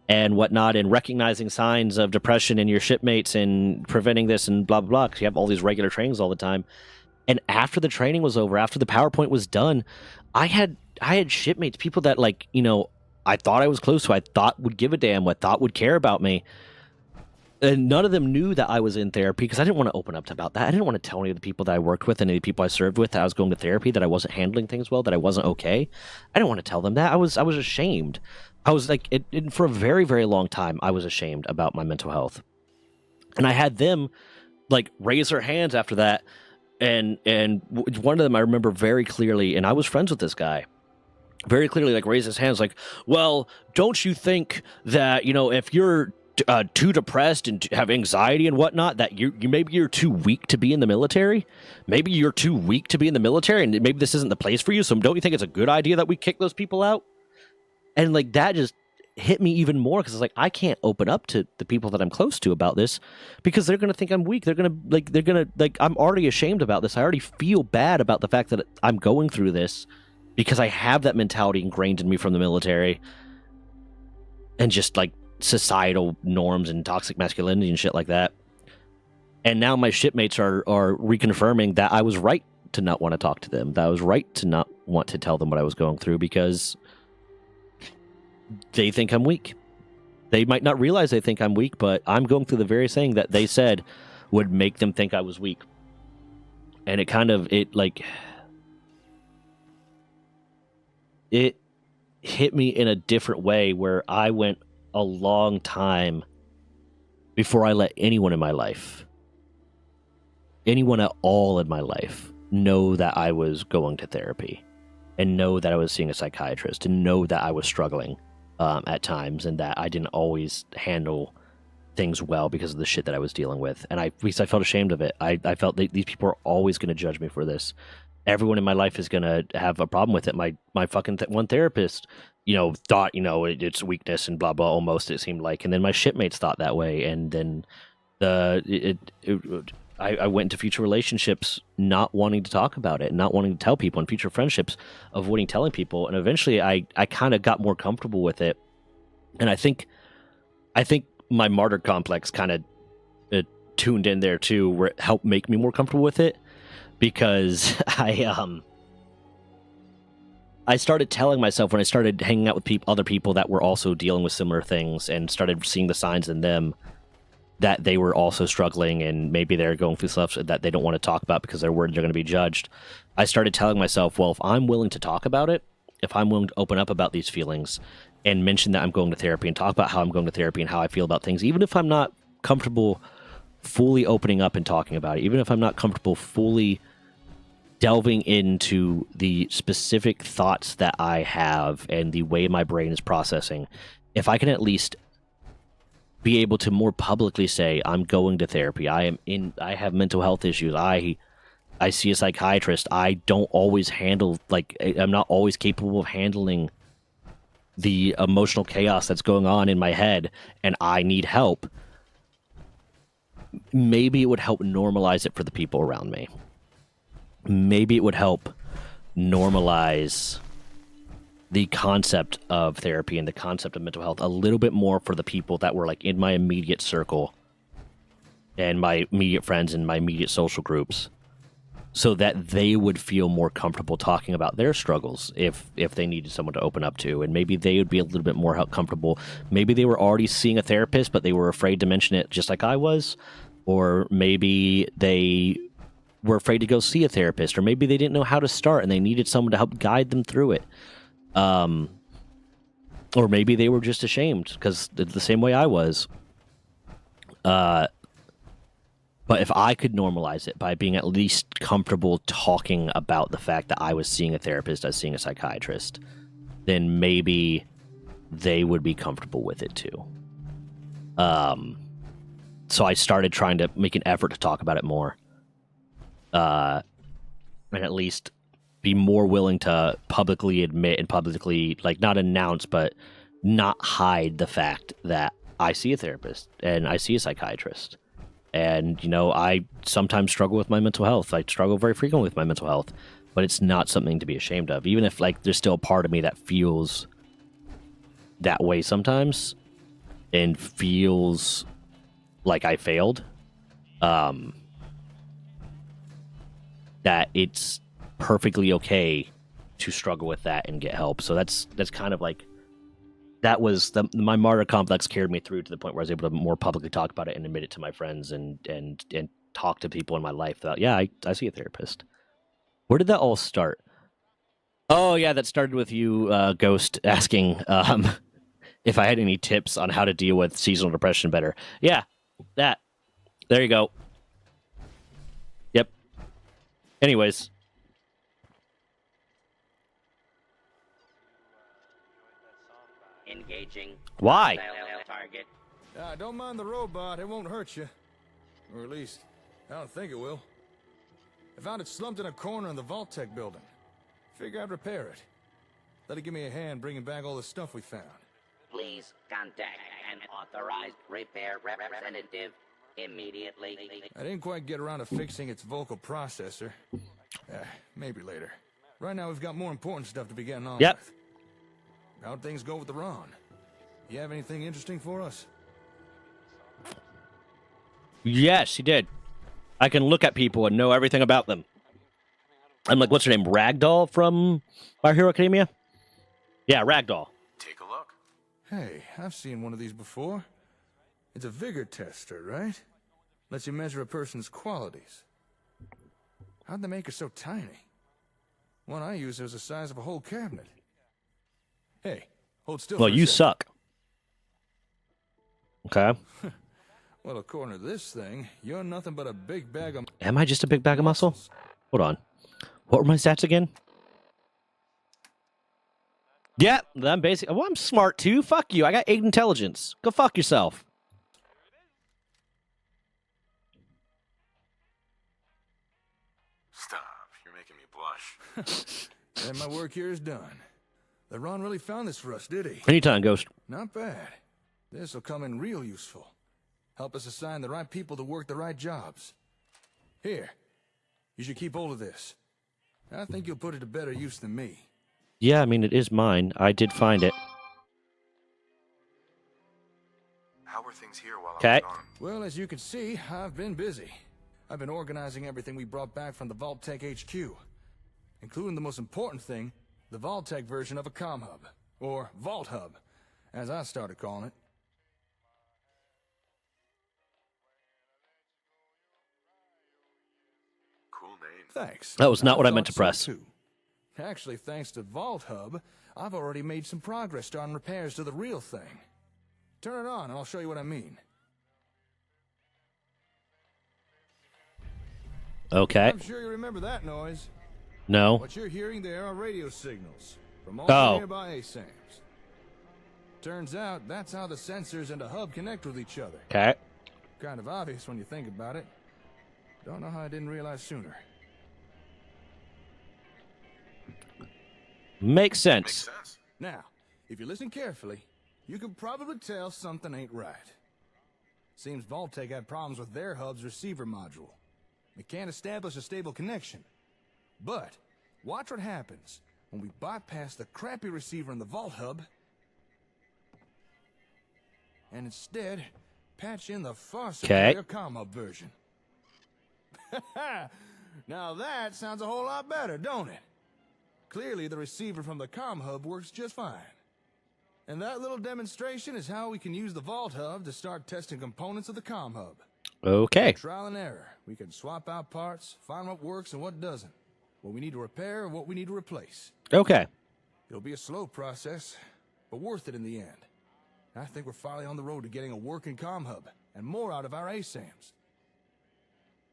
whatnot, and recognizing signs of depression in your shipmates and preventing this and blah blah blah. Because you have all these regular trainings all the time. And after the training was over, after the PowerPoint was done, I had shipmates, people that like, you know, I thought I was close to, I thought would give a damn, I thought would care about me. And none of them knew that I was in therapy, because I didn't want to open up about that. I didn't want to tell any of the people that I worked with and any of the people I served with that I was going to therapy, that I wasn't handling things well, that I wasn't okay. I didn't want to tell them that. I was ashamed. I was like, for a very, very long time, I was ashamed about my mental health. And I had them like raise their hands after that. And one of them I remember very clearly, and I was friends with this guy, very clearly like raised his hands like, well, don't you think that, you know, if you're too depressed and have anxiety and whatnot, that you maybe you're too weak to be in the military? Maybe you're too weak to be in the military, and maybe this isn't the place for you, so don't you think it's a good idea that we kick those people out? And like that just hit me even more, because it's like, I can't open up to the people that I'm close to about this, because they're going to think I'm weak. They're going to I'm already ashamed about this. I already feel bad about the fact that I'm going through this, because I have that mentality ingrained in me from the military, and just like societal norms and toxic masculinity and shit like that. And now my shipmates are reconfirming that I was right to not want to talk to them, that I was right to not want to tell them what I was going through, because they think I'm weak. They might not realize they think I'm weak, but I'm going through the very thing that they said would make them think I was weak. And it hit me in a different way, where I went a long time before I let anyone in my life, anyone at all in my life, know that I was going to therapy, and know that I was seeing a psychiatrist, and know that I was struggling at times, and that I didn't always handle things well because of the shit that I was dealing with. And because I felt ashamed of it. I felt that these people are always going to judge me for this. everyone in my life is gonna have a problem with it. My fucking one therapist, thought it's weakness and blah blah. Almost it seemed like, and then my shipmates thought that way, and then I went into future relationships not wanting to talk about it, not wanting to tell people, and future friendships avoiding telling people, and eventually I kind of got more comfortable with it, and I think my martyr complex kind of tuned in there too, where it helped make me more comfortable with it, because I started telling myself when I started hanging out with other people that were also dealing with similar things and started seeing the signs in them that they were also struggling and maybe they're going through stuff that they don't want to talk about because they're worried they're going to be judged. I started telling myself, well, if I'm willing to talk about it, if I'm willing to open up about these feelings and mention that I'm going to therapy and talk about how I'm going to therapy and how I feel about things, even if I'm not comfortable fully opening up and talking about it, even if I'm not comfortable fully delving into the specific thoughts that I have and the way my brain is processing, if I can at least be able to more publicly say, I'm going to therapy, I have mental health issues, I see a psychiatrist, I don't always handle, I'm not always capable of handling the emotional chaos that's going on in my head, and I need help, maybe it would help normalize it for the people around me. Maybe it would help normalize the concept of therapy and the concept of mental health a little bit more for the people that were in my immediate circle and my immediate friends and my immediate social groups, so that they would feel more comfortable talking about their struggles if they needed someone to open up to, and maybe they would be a little bit more comfortable. Maybe they were already seeing a therapist, but they were afraid to mention it just like I was, or maybe they were afraid to go see a therapist, or maybe they didn't know how to start and they needed someone to help guide them through it. Or maybe they were just ashamed because the same way I was. But if I could normalize it by being at least comfortable talking about the fact that I was seeing a therapist, I was seeing a psychiatrist, then maybe they would be comfortable with it too. So I started trying to make an effort to talk about it more. And at least be more willing to publicly admit and publicly, not announce, but not hide the fact that I see a therapist and I see a psychiatrist. And, I sometimes struggle with my mental health. I struggle very frequently with my mental health, but it's not something to be ashamed of. Even if, there's still a part of me that feels that way sometimes and feels like I failed, that it's perfectly okay to struggle with that and get help. So that's kind of that was my martyr complex carried me through to the point where I was able to more publicly talk about it and admit it to my friends and talk to people in my life that, yeah, I see a therapist. Where did that all start? Oh yeah, that started with you, Ghost, asking if I had any tips on how to deal with seasonal depression better. Yeah, that. There you go. Yep. Anyways. Engaging. Why? Target. Don't mind the robot. It won't hurt you. Or at least, I don't think it will. I found it slumped in a corner in the Vault-Tec building. Figure I'd repair it. Let it give me a hand bringing back all the stuff we found. Please contact an authorized repair representative immediately. I didn't quite get around to fixing its vocal processor. Maybe later. Right now we've got more important stuff to be getting on with. How'd things go with the Ron? You have anything interesting for us? Yes, he did. I can look at people and know everything about them. I'm like, what's her name? Ragdoll from My Hero Academia? Yeah, Ragdoll. Take a look. Hey, I've seen one of these before. It's a vigor tester, right? Lets you measure a person's qualities. How'd they make her so tiny? One I used was the size of a whole cabinet. Hey, hold still. Well, you suck. Okay. Well, according to this thing, you're nothing but a big bag of... Am I just a big bag of muscle? Hold on. What were my stats again? Yeah, I'm basic. Well, I'm smart too. Fuck you. I got 8 intelligence. Go fuck yourself. Stop. You're making me blush. And my work here is done. LeRon really found this for us, did he? Anytime, Ghost. Not bad. This'll come in real useful. Help us assign the right people to work the right jobs. Here, you should keep hold of this. I think you'll put it to better use than me. Yeah, I mean, it is mine. I did find it. How were things here while I Okay. was gone? Well, as you can see, I've been busy. I've been organizing everything we brought back from the Vault-Tec HQ, including the most important thing, the Vault-Tec version of a comm hub, or Vault Hub, as I started calling it. Cool name. Thanks. That was not what I meant to thought press. so, too. Actually, thanks to Vault Hub, I've already made some progress starting repairs to the real thing. Turn it on and I'll show you what I mean. Okay. I'm sure you remember that noise. No. What you're hearing there are radio signals from all Oh. the nearby ASAMs. Turns out that's how the sensors and the hub connect with each other. Okay. Kind of obvious when you think about it. Don't know how I didn't realize sooner. Makes sense. Now, if you listen carefully, you can probably tell something ain't right. Seems Vault-Tec had problems with their hub's receiver module. It can't establish a stable connection. But, watch what happens when we bypass the crappy receiver in the Vault Hub and instead patch in the far superior comm hub version. Now that sounds a whole lot better, don't it? Clearly the receiver from the comm hub works just fine. And that little demonstration is how we can use the Vault Hub to start testing components of the comm hub. Okay. Trial and error. We can swap out parts, find what works and what doesn't. What we need to repair and what we need to replace. Okay. It'll be a slow process, but worth it in the end. I think we're finally on the road to getting a working comm hub and more out of our ASAMs.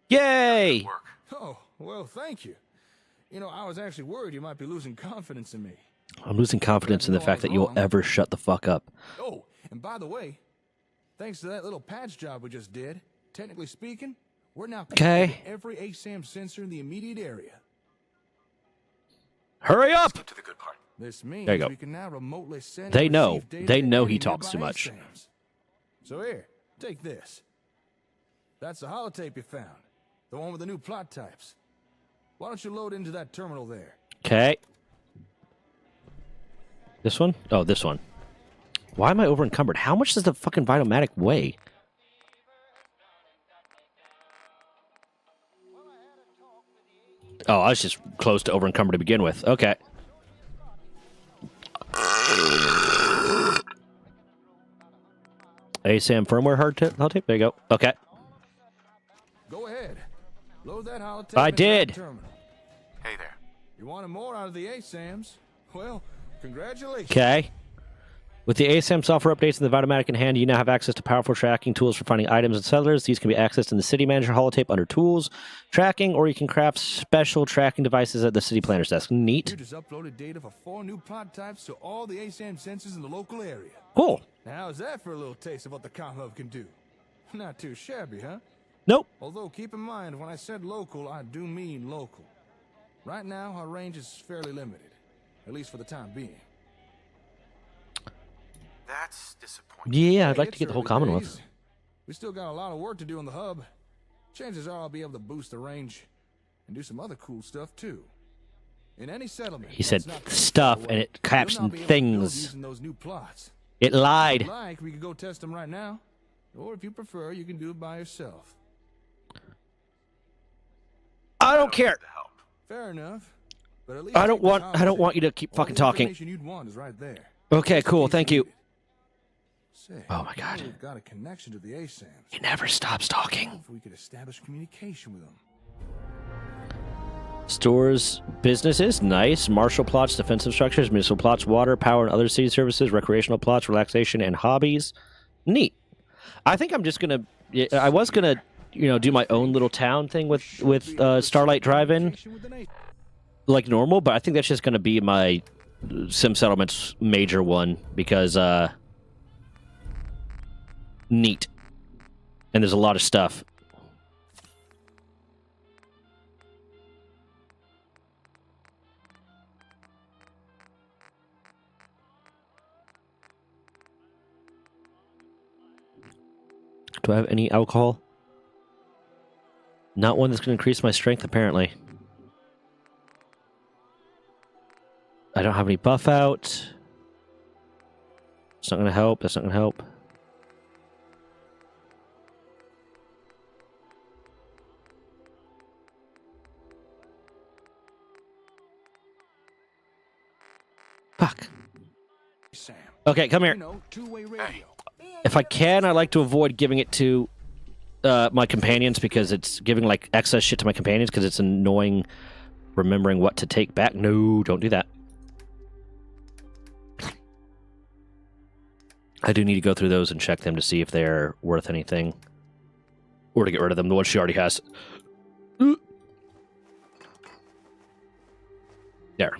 Yay! Oh, well, thank you. You know, I was actually worried you might be losing confidence in me. I'm losing confidence in the fact that you'll ever shut the fuck up. Oh, and by the way, thanks to that little patch job we just did, technically speaking, we're now connected to every ASAM sensor in the immediate area. Hurry up! To the good part. This means There you go. we can now remotely send They and know. receive data They to know any he talks nearby too much. ASAMs. So here, take this. That's the holotape you found. The one with the new plot types. Why don't you load into that terminal there? Okay. This one? Oh, this one. Why am I over encumbered? How much does the fucking Vitomatic weigh? Oh, I was just close to over encumbered to begin with. Okay. ASAM firmware holotape? There you go. Okay. Go ahead. Load that holotape I into did. that terminal. Hey there. You wanted more out of the ASAMs? Well, congratulations. Okay. With the ASAM software updates and the Vitomatic in hand, you now have access to powerful tracking tools for finding items and settlers. These can be accessed in the City Manager holotape under Tools, Tracking, or you can craft special tracking devices at the City Planner's desk. Neat. You just uploaded data for 4 new plot types to all the ASAM sensors in the local area. Cool. Now, how's that for a little taste of what the comm hub can do? Not too shabby, huh? Nope. Although, keep in mind, when I said local, I do mean local. Right now, our range is fairly limited, at least for the time being. That's disappointing. Yeah, I'd Hey, like to it's get the whole early Commonwealth. days. We still got a lot of work to do in the hub. Chances are I'll be able to boost the range and do some other cool stuff too. In any settlement, He said that's not stuff, far and away, it caps you'll now and be able to build things. using those new plots. It lied. If you'd like, we could go test them right now, or if you prefer, you can do it by yourself. I don't care. Fair enough. But at least I don't keep the want you to keep All fucking the talking. information you'd want is right there. Okay, cool. Thank you. Say, Oh my God. We've got a connection to the ASAMs. He never stops talking. If we could establish communication with them. Stores, businesses, nice. Martial plots, defensive structures, municipal plots, water, power, and other city services, recreational plots, relaxation, and hobbies. Neat. I think I'm just gonna. I was gonna, do my own little town thing with Starlight Drive-In, like normal. But I think that's just gonna be my Sim Settlements major one because neat, and there's a lot of stuff. Do I have any alcohol? Not one that's going to increase my strength, apparently. I don't have any buff out. It's not going to help. That's not going to help. Fuck. Sam. Okay, come here. You know, two-way radio. If I can, I like to avoid giving it to my companions because it's giving like excess shit to my companions because it's annoying remembering what to take back. No, don't do that. I do need to go through those and check them to see if they're worth anything. Or to get rid of them, the ones she already has. There.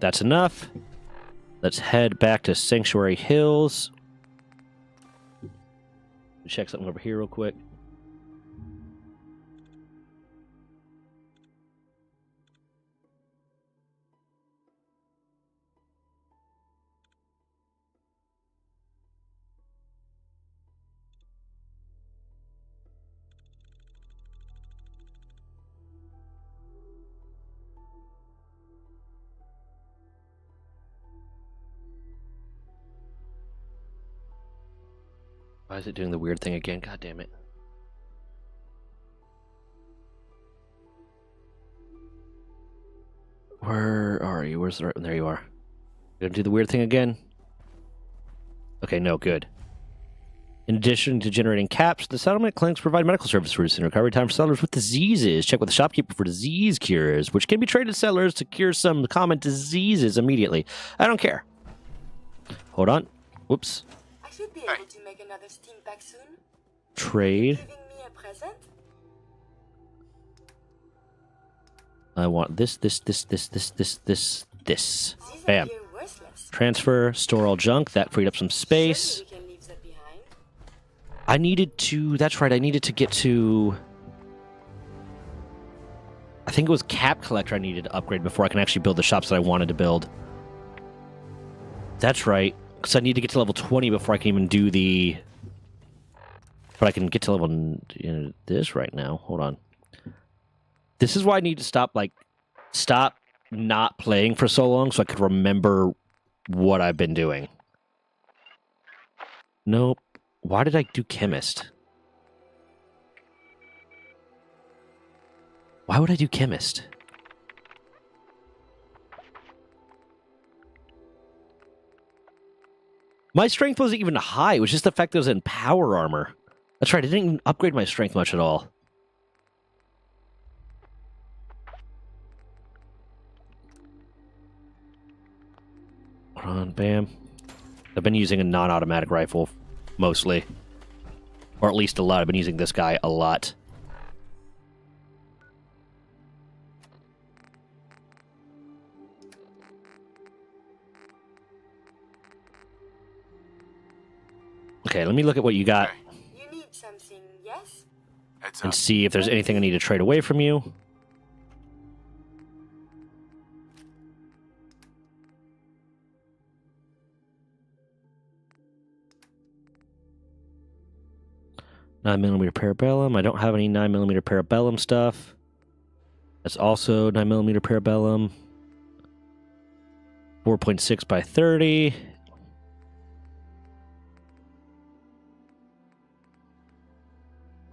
That's enough. Let's head back to Sanctuary Hills. Check something over here real quick. Why is it doing the weird thing again? God damn it. Where are you? Where's the right one? There you are. Gonna do the weird thing again? Okay, no, good. In addition to generating caps, the settlement clinics provide medical services and recovery time for settlers with diseases. Check with the shopkeeper for disease cures, which can be traded to settlers to cure some common diseases immediately. I don't care. Hold on. Whoops. I should be able to make another steam pack soon. Trade. Giving me a present? I want this. Bam. Transfer, store all junk. That freed up some space. I needed to... That's right, I needed to get to... I think it was Cap Collector I needed to upgrade before I can actually build the shops that I wanted to build. That's right, because I need to get to level 20 before I can even do the... But I can get to level... this right now. Hold on. This is why I need to stop not playing for so long so I could remember what I've been doing. Nope. Why did I do Chemist? Why would I do Chemist? My strength wasn't even high. It was just the fact that I was in power armor. That's right. I didn't even upgrade my strength much at all. Hold on, bam. I've been using a non-automatic rifle, mostly. Or at least a lot. I've been using this guy a lot. Okay, let me look at what you got. You need something, yes? And see if there's anything I need to trade away from you. Nine millimeter parabellum. I don't have any 9mm parabellum stuff. That's also 9mm parabellum. 4.6 by 30.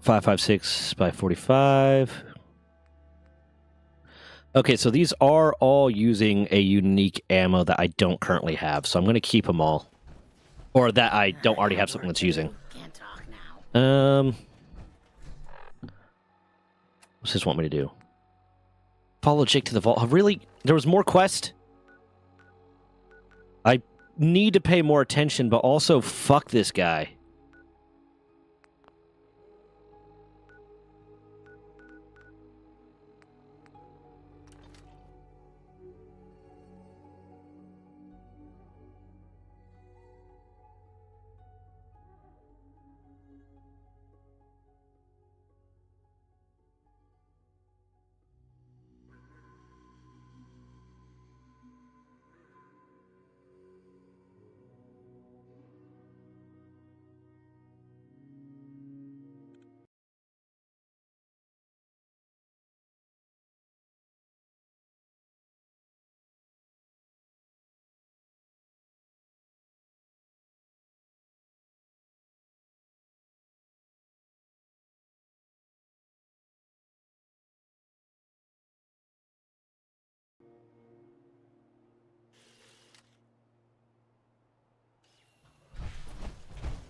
.556 by 45. Okay, so these are all using a unique ammo that I don't currently have, so I'm going to keep them all. Or that I don't already have something that's using. What's this want me to do? Follow Jake to the vault. Really? There was more quest? I need to pay more attention, but also fuck this guy.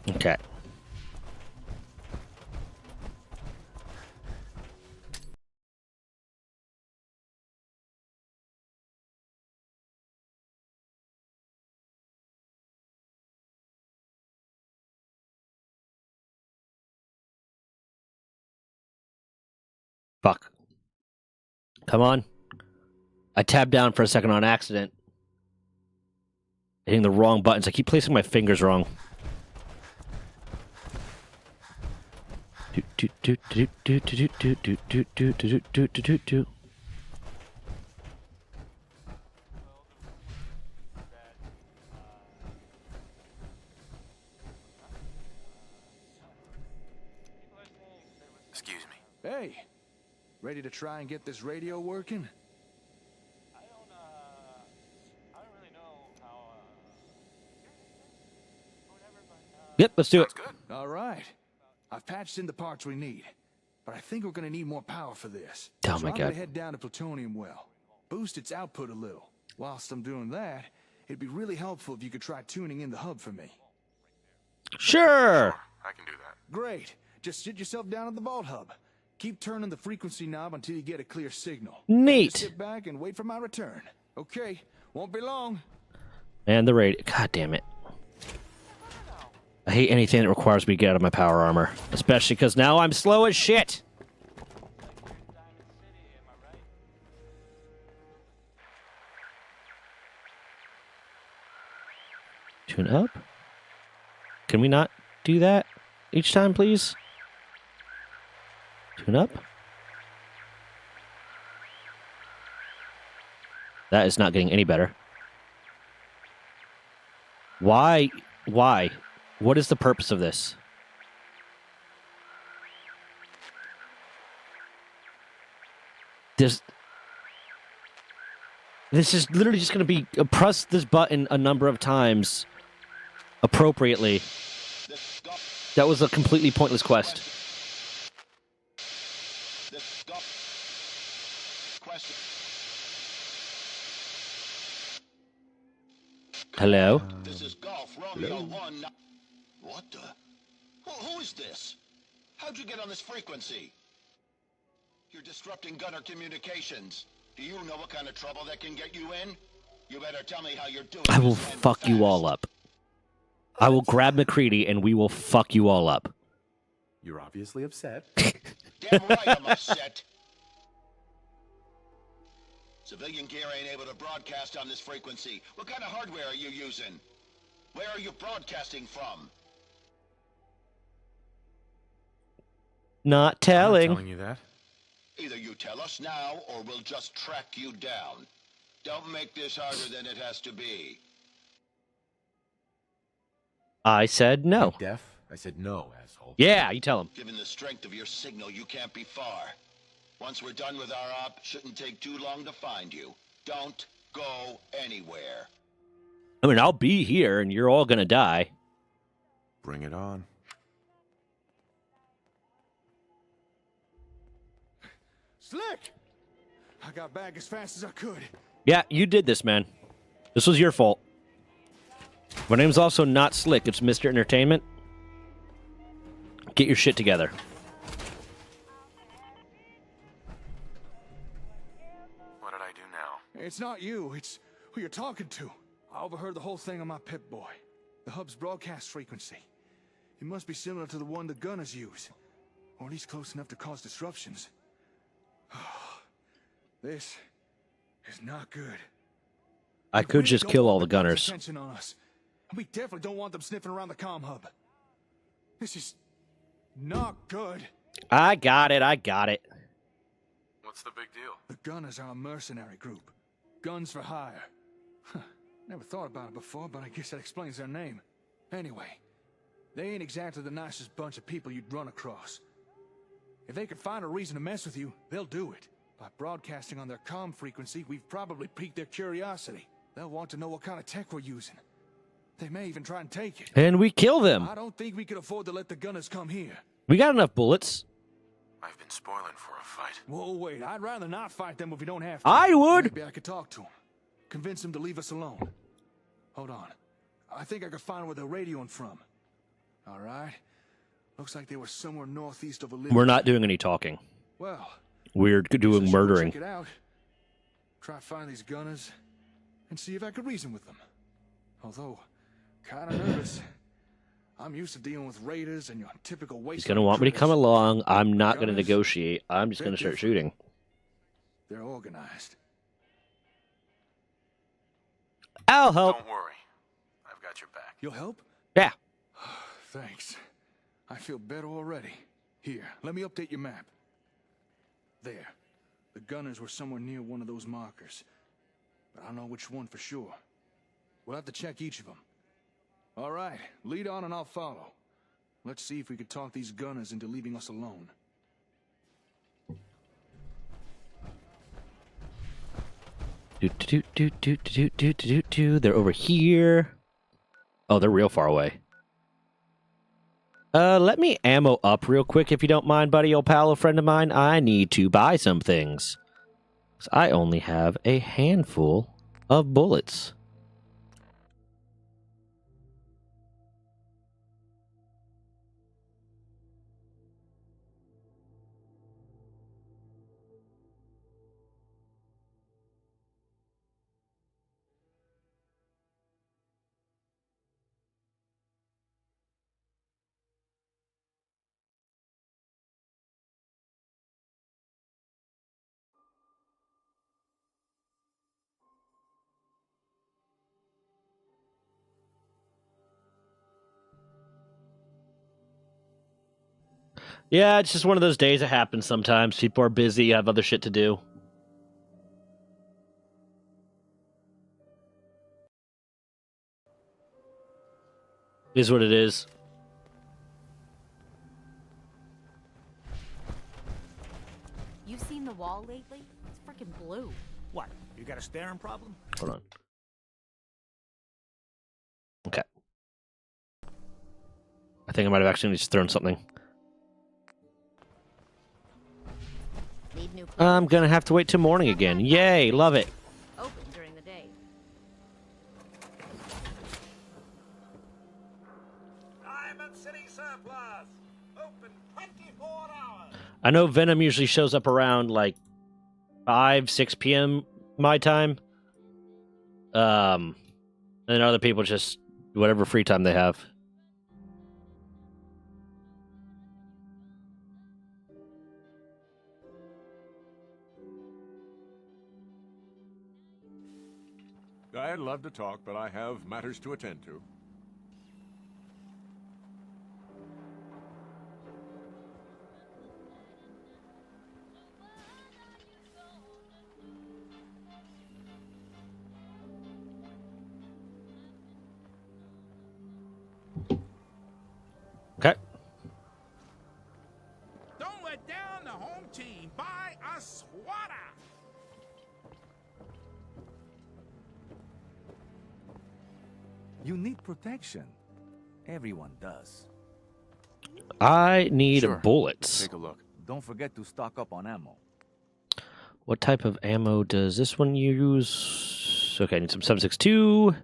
Okay. Fuck. Come on. I tabbed down for a second on accident. Hitting the wrong buttons. I keep placing my fingers wrong. Excuse me. Hey, ready to try and get this radio working? Yep, let's do it. All right. I've patched in the parts we need, but I think we're gonna need more power for this. Oh so my I'm God. gonna head down to Plutonium Well, boost its output a little. Whilst I'm doing that, it'd be really helpful if you could try tuning in the hub for me. Sure. I can do that. Great. Just sit yourself down at the vault hub. Keep turning the frequency knob until you get a clear signal. Neat. Just sit back and wait for my return. Okay, won't be long. And the radio. God damn it. I hate anything that requires me to get out of my power armor. Especially because now I'm slow as shit. Tune up? Can we not do that each time, please? Tune up? That is not getting any better. Why? Why? What is the purpose of this? This is literally just going to be press this button a number of times appropriately. That was a completely pointless quest. Hello? This is Golf Romeo 1. What the? Who is this? How'd you get on this frequency? You're disrupting gunner communications. Do you know what kind of trouble that can get you in? You better tell me how you're doing. I will fuck you all up. I will grab McCready and we will fuck you all up. You're obviously upset. Damn right I'm upset. Civilian gear ain't able to broadcast on this frequency. What kind of hardware are you using? Where are you broadcasting from? Not telling. I'm not telling you that. Either you tell us now, or we'll just track you down. Don't make this harder than it has to be. I said no. You deaf? I said no, asshole. Yeah, you tell him. Given the strength of your signal, you can't be far. Once we're done with our op, shouldn't take too long to find you. Don't go anywhere. I mean, I'll be here and you're all gonna die. Bring it on. Slick! I got back as fast as I could. Yeah, you did this, man. This was your fault. My name's also not Slick, it's Mr. Entertainment. Get your shit together. What did I do now? It's not you, it's who you're talking to. I overheard the whole thing on my Pip-Boy. The hub's broadcast frequency. It must be similar to the one the gunners use. Or at least close enough to cause disruptions. This is not good. I could just kill all the gunners. Attention on us. We definitely don't want them sniffing around the comm hub. This is not good. I got it, I got it. What's the big deal? The gunners are a mercenary group. Guns for hire. Never thought about it before, but I guess that explains their name. Anyway, they ain't exactly the nicest bunch of people you'd run across. If they could find a reason to mess with you, they'll do it. By broadcasting on their comm frequency, we've probably piqued their curiosity. They'll want to know what kind of tech we're using. They may even try and take it. And we kill them. I don't think we could afford to let the gunners come here. We got enough bullets. I've been spoiling for a fight. Whoa, wait. I'd rather not fight them if we don't have to. I would. Maybe I could talk to them. Convince them to leave us alone. Hold on. I think I could find where they're radioing from. All right. Looks like they were somewhere northeast of Olivia. We're not doing any talking. Well, we're doing murdering. Check it out. Try to find these gunners and see if I could reason with them. Although, kind of nervous. I'm used to dealing with raiders and your typical waste. He's gonna want me to come along. I'm not gonna negotiate. I'm just gonna start shooting. They're organized. I'll help. Don't worry. I've got your back. You'll help? Yeah. Thanks. I feel better already. Here, let me update your map. There. The gunners were somewhere near one of those markers. But I don't know which one for sure. We'll have to check each of them. All right, lead on and I'll follow. Let's see if we can talk these gunners into leaving us alone. They're over here. Oh, they're real far away. Let me ammo up real quick if you don't mind, buddy, old pal, a friend of mine. I need to buy some things. 'Cause I only have a handful of bullets. Yeah, it's just one of those days that happens sometimes. People are busy, have other shit to do. Is what it is. You seen the wall lately? It's freaking blue. What? You got a staring problem? Hold on. Okay. I think I might have accidentally just thrown something. I'm gonna have to wait till morning again. Yay, love it. Open during the day. Diamond City Surplus. Open 24 hours. I know Venom usually shows up around like 5, 6 p.m. my time. And other people just whatever free time they have. I'd love to talk, but I have matters to attend to. Okay. Don't let down the home team. Buy a swatter. You need protection. Everyone does. I need Sure. bullets. Take a look. Don't forget to stock up on ammo. What type of ammo does this one use? Okay, I need some 7.62.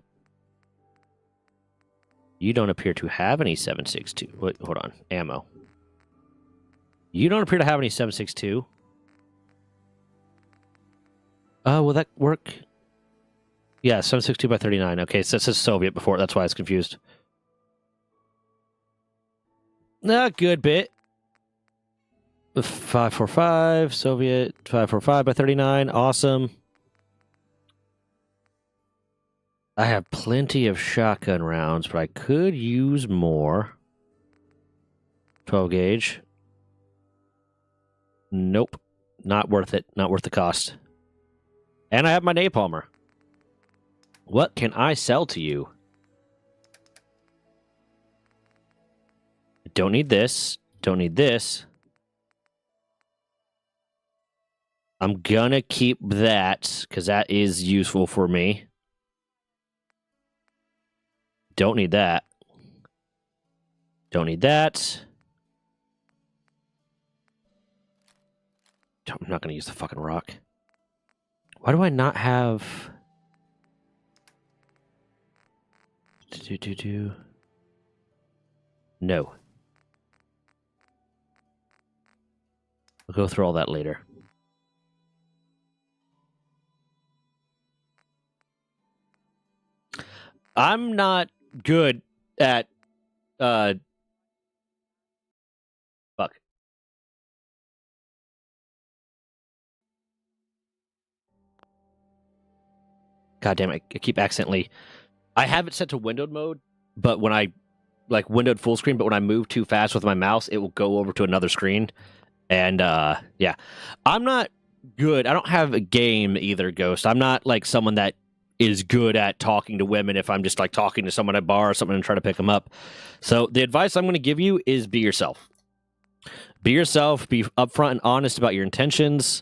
You don't appear to have any 7.62. Wait, hold on. Ammo. You don't appear to have any 7.62. Will that work? Yeah, 7.62 by 39. Okay, so it says Soviet before. That's why I was confused. A good bit. 5.45 Soviet. 5.45 by 39. Awesome. I have plenty of shotgun rounds, but I could use more. 12 gauge. Nope. Not worth it. Not worth the cost. And I have my napalmer. What can I sell to you? Don't need this. Don't need this. I'm gonna keep that, because that is useful for me. Don't need that. Don't need that. I'm not gonna use the fucking rock. Why do I not have... No. We'll go through all that later. I'm not good at fuck. God damn it, I keep accidentally. I have it set to windowed mode, but when I like windowed full screen, but when I move too fast with my mouse, it will go over to another screen. And yeah. I'm not good. I don't have a game either, Ghost. I'm not like someone that is good at talking to women if I'm just like talking to someone at a bar or something and try to pick them up. So the advice I'm going to give you is be yourself. Be yourself. Be upfront and honest about your intentions.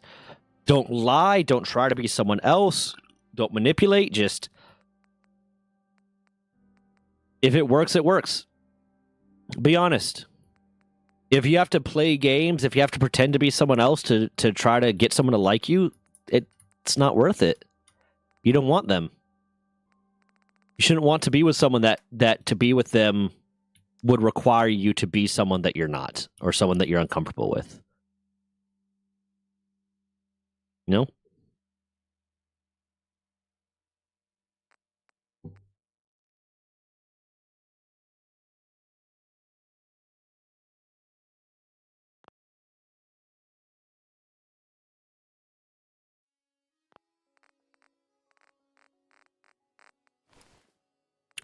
Don't lie. Don't try to be someone else. Don't manipulate. Just if it works, it works. Be honest. If you have to play games, if you have to pretend to be someone else to try to get someone to like you, it's not worth it. You don't want them. You shouldn't want to be with someone that to be with them would require you to be someone that you're not, or someone that you're uncomfortable with. You know?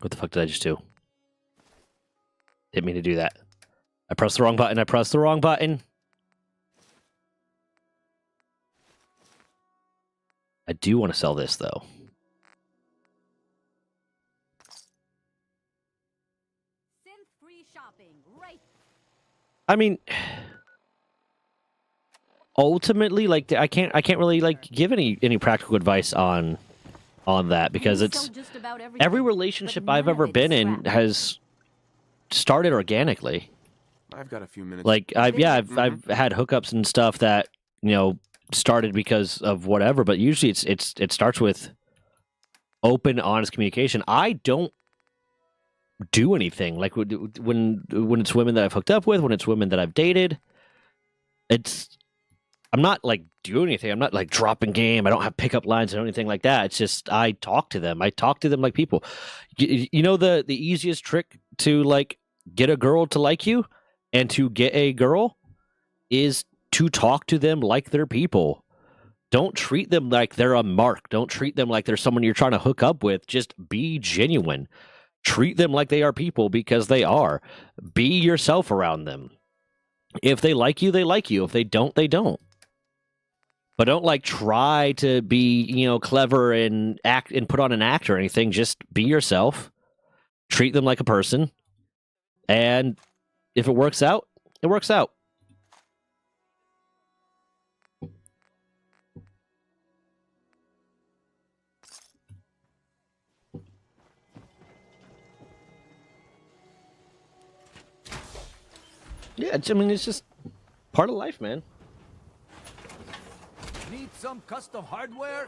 What the fuck did I just do? Didn't mean to do that. I pressed the wrong button. I pressed the wrong button. I do want to sell this, though. Synth-free shopping, right? I mean, ultimately, like I can't really like give any practical advice on that, because it's every relationship I've ever been in has started organically. I've got a few minutes. Like I've had hookups and stuff that, you know, started because of whatever, but usually it starts with open, honest communication. I don't do anything like when it's women that I've hooked up with, when it's women that I've dated. I'm not like doing anything. I'm not like dropping game. I don't have pickup lines or anything like that. It's just I talk to them. I talk to them like people. You know the easiest trick to like get a girl to like you and to get a girl is to talk to them like they're people. Don't treat them like they're a mark. Don't treat them like they're someone you're trying to hook up with. Just be genuine. Treat them like they are people, because they are. Be yourself around them. If they like you, they like you. If they don't, they don't. But don't like try to be, you know, clever and act and put on an act or anything. Just be yourself. Treat them like a person. And if it works out, it works out. Yeah, I mean, it's just part of life, man. Need some custom hardware?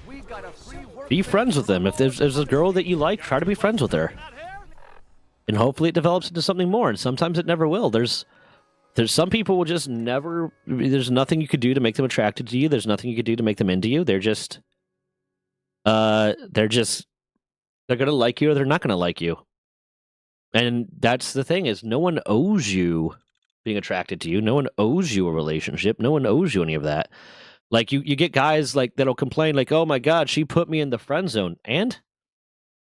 We got a free work. Be friends with them. If there's a girl that you like, try to be friends with her. And hopefully it develops into something more. And sometimes it never will. There's some people will just never. There's nothing you could do to make them attracted to you. There's nothing you could do to make them into you. They're gonna like you or they're not gonna like you. And that's the thing, is no one owes you being attracted to you. No one owes you a relationship. No one owes you any of that. Like you get guys like that'll complain like, "Oh my God, she put me in the friend zone," and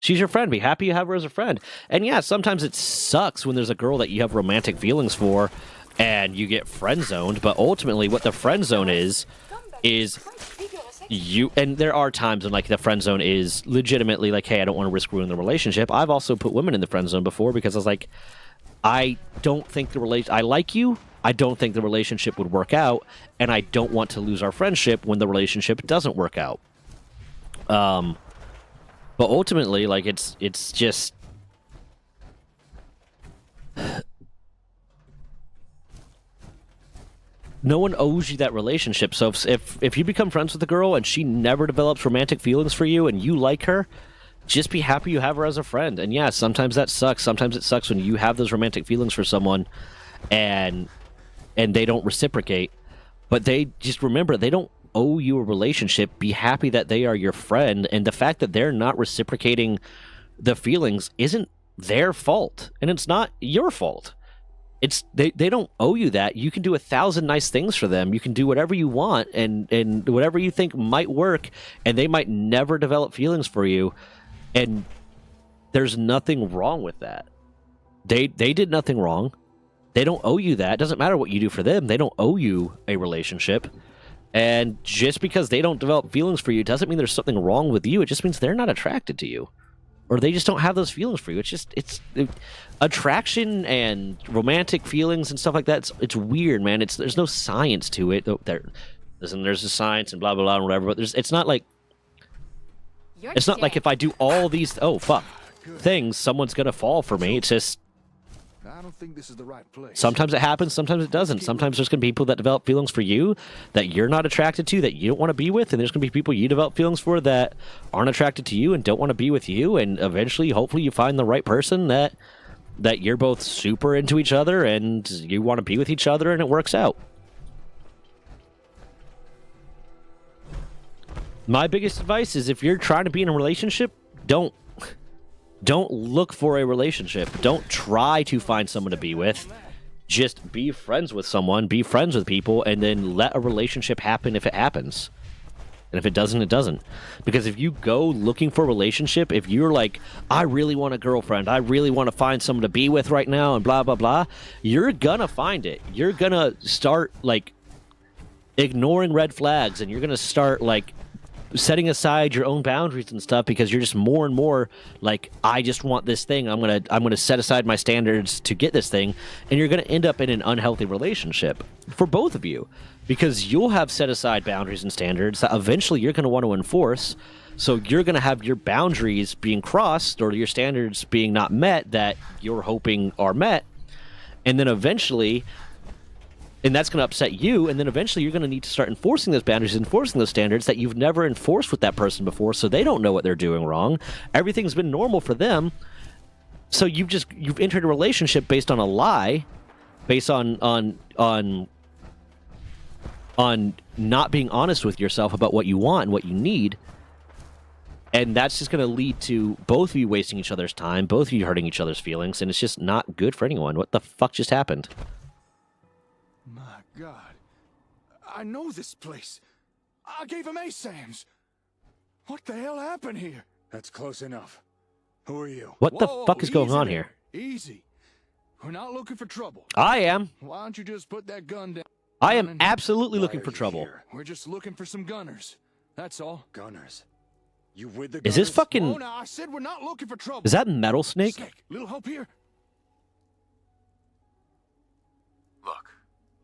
she's your friend. Be happy you have her as a friend. And yeah, sometimes it sucks when there's a girl that you have romantic feelings for, and you get friend zoned. But ultimately, what the friend zone is you. And there are times when like the friend zone is legitimately like, "Hey, I don't want to risk ruining the relationship." I've also put women in the friend zone before because I was like, I don't think I like you. I don't think the relationship would work out, and I don't want to lose our friendship when the relationship doesn't work out. But ultimately, like it's just no one owes you that relationship. So if you become friends with a girl and she never develops romantic feelings for you and you like her, just be happy you have her as a friend. And yeah, sometimes that sucks. Sometimes it sucks when you have those romantic feelings for someone and they don't reciprocate. But they just remember they don't owe you a relationship. Be happy that they are your friend, and the fact that they're not reciprocating the feelings isn't their fault, and it's not your fault. It's they don't owe you that. You can do 1,000 nice things for them. You can do whatever you want and whatever you think might work, and they might never develop feelings for you, and there's nothing wrong with that. They did nothing wrong. They don't owe you that. It doesn't matter what you do for them. They don't owe you a relationship. And just because they don't develop feelings for you doesn't mean there's something wrong with you. It just means they're not attracted to you. Or they just don't have those feelings for you. It's attraction and romantic feelings and stuff like that. It's weird, man. There's no there's a science and blah blah blah and whatever. But it's not like if I do all these things, someone's gonna fall for me. It's just I don't think this is the right place. sometimes it happens, sometimes it doesn't. Sometimes there's gonna be people that develop feelings for you that you're not attracted to, that you don't want to be with, and there's gonna be people you develop feelings for that aren't attracted to you and don't want to be with you. And eventually, hopefully, you find the right person that you're both super into each other and you want to be with each other, and it works out. My biggest advice is if you're trying to be in a relationship, don't look for a relationship. Don't try to find someone to be with. Just be friends with someone, be friends with people, and then let a relationship happen if it happens. And if it doesn't, it doesn't. Because if you go looking for a relationship, if you're like, I really want a girlfriend, I really want to find someone to be with right now, and blah, blah, blah, you're gonna find it. You're gonna start, like, ignoring red flags, and you're gonna start, like, setting aside your own boundaries and stuff because you're just more and more like, I just want this thing. I'm gonna set aside my standards to get this thing, and you're gonna end up in an unhealthy relationship for both of you because you'll have set aside boundaries and standards that eventually you're gonna want to enforce. So you're gonna have your boundaries being crossed or your standards being not met that you're hoping are met, and then eventually. And that's going to upset you, and then eventually you're going to need to start enforcing those boundaries, enforcing those standards that you've never enforced with that person before, so they don't know what they're doing wrong. Everything's been normal for them, so you've entered a relationship based on a lie, based on not being honest with yourself about what you want and what you need, and that's just going to lead to both of you wasting each other's time, both of you hurting each other's feelings, and it's just not good for anyone. What the fuck just happened? God, I know this place. I gave him ASAMs. What the hell happened here? That's close enough. Who are you? What the fuck is going on here? Easy. We're not looking for trouble. I am. Why don't you just put that gun down? I am absolutely looking for trouble. Here? We're just looking for some gunners. That's all. Gunners? You with the Is gunners? this fucking... Oh, no, I said we're not looking for trouble. Is that Metal Snake? Little help here? Look,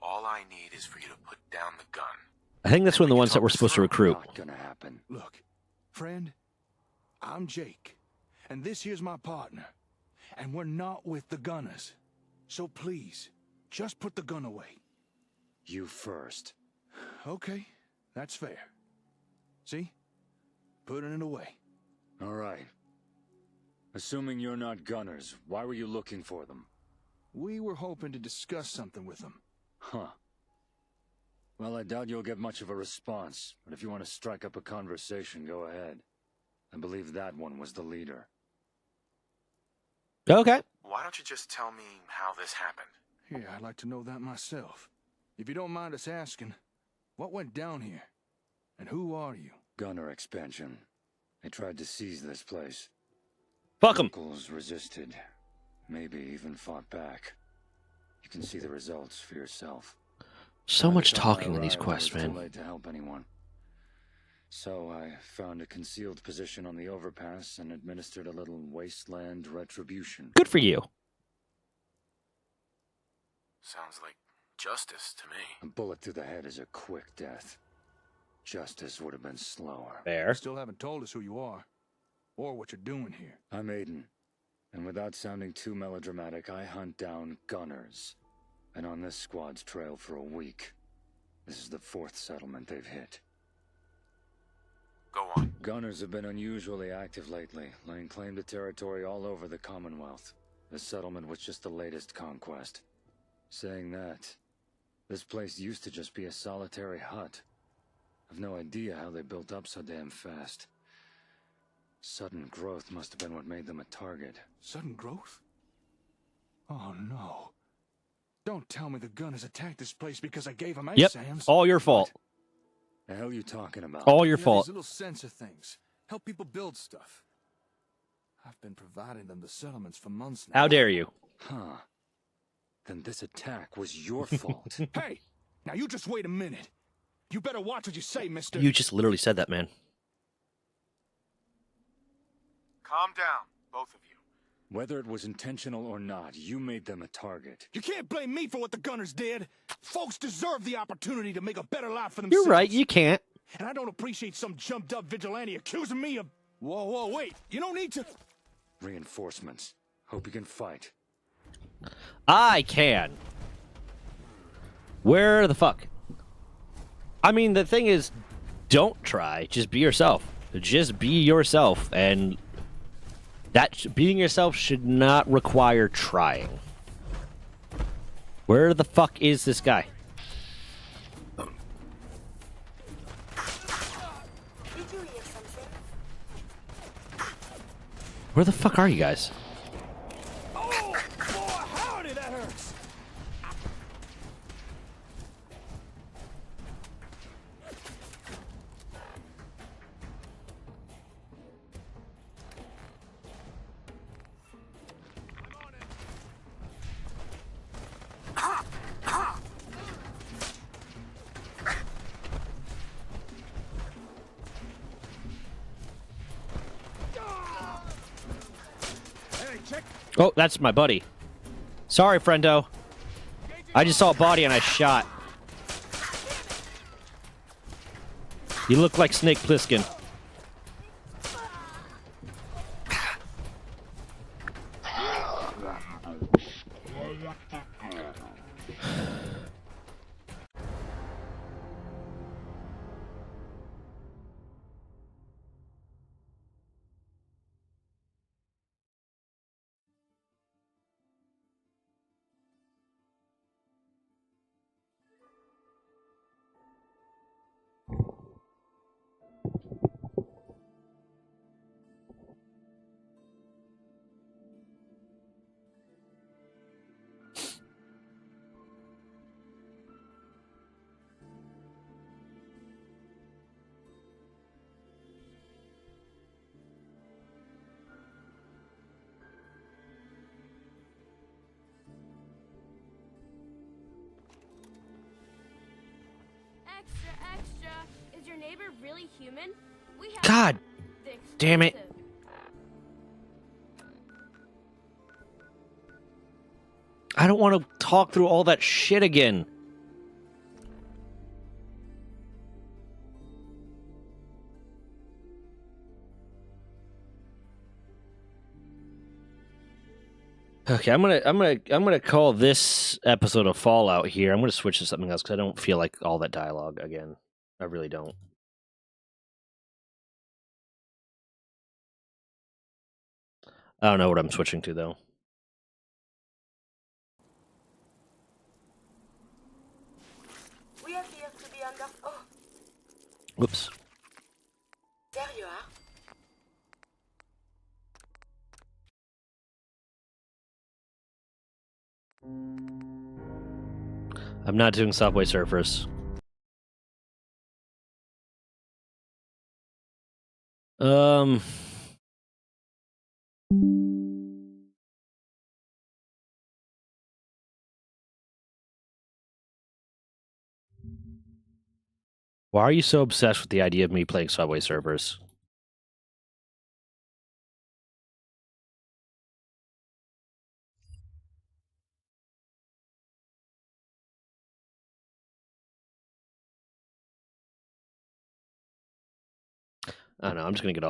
all I need is for you to put down the gun. I think that's one of the ones that we're supposed to recruit. Not gonna happen. Look, friend, I'm Jake, and this here's my partner, and we're not with the gunners. So please, just put the gun away. You first. Okay, that's fair. See? Putting it away. All right. Assuming you're not gunners, why were you looking for them? We were hoping to discuss something with them. Huh. Well, I doubt you'll get much of a response, but if you want to strike up a conversation, go ahead. I believe that one was the leader. Okay. Why don't you just tell me how this happened? Yeah, I'd like to know that myself. If you don't mind us asking, what went down here? And who are you? Gunner expansion. They tried to seize this place. Fuck 'em. Locals resisted. Maybe even fought back. You can see the results for yourself. So much talking in these quests, It was man. too late to help anyone. So I found a concealed position on the overpass and administered a little wasteland retribution. Good for you. Sounds like justice to me. A bullet through the head is a quick death. Justice would have been slower. Fair. Still haven't told us who you are, or what you're doing here. I'm Aiden, and without sounding too melodramatic, I hunt down gunners. And on this squad's trail for a week. This is the 4th settlement they've hit. Go on. Gunners have been unusually active lately, laying claim to territory all over the Commonwealth. The settlement was just the latest conquest. Saying that, this place used to just be a solitary hut. I've no idea how they built up so damn fast. Sudden growth must have been what made them a target. Sudden growth? Oh no. Don't tell me the Gunners attacked this place because I gave them Yep, ASAMs. all your fault. The hell you talking about? All your fault. These little sensor things. Help people build stuff. I've been providing them the settlements for months now. How dare you? Huh. Then this attack was your fault. Hey! Now you just wait a minute. You better watch what you say, mister. You just literally said that, man. Calm down, both of you. Whether it was intentional or not, you made them a target. You can't blame me for what the Gunners did. Folks deserve the opportunity to make a better life for themselves. You're right, you can't. And I don't appreciate some jumped-up vigilante accusing me of... Whoa, wait. You don't need to... Reinforcements. Hope you can fight. I can. Where the fuck? I mean, the thing is, don't try. Just be yourself. Just be yourself. And that being yourself should not require trying. Where the fuck is this guy? Did you hear something? Where the fuck are you guys? Oh, boy, howdy, that hurts. Oh, that's my buddy. Sorry, friendo. I just saw a body and I shot. You look like Snake Plissken. Extra. Is your neighbor really human? We have God damn it. I don't want to talk through all that shit again. Okay, I'm gonna call this episode of Fallout here. I'm gonna switch to something else because I don't feel like all that dialogue again. I really don't. I don't know what I'm switching to though. We appear to be under... Oh, Whoops. there you are. I'm not doing Subway Surfers. Why are you so obsessed with the idea of me playing Subway Surfers? I don't know, I'm just gonna get off.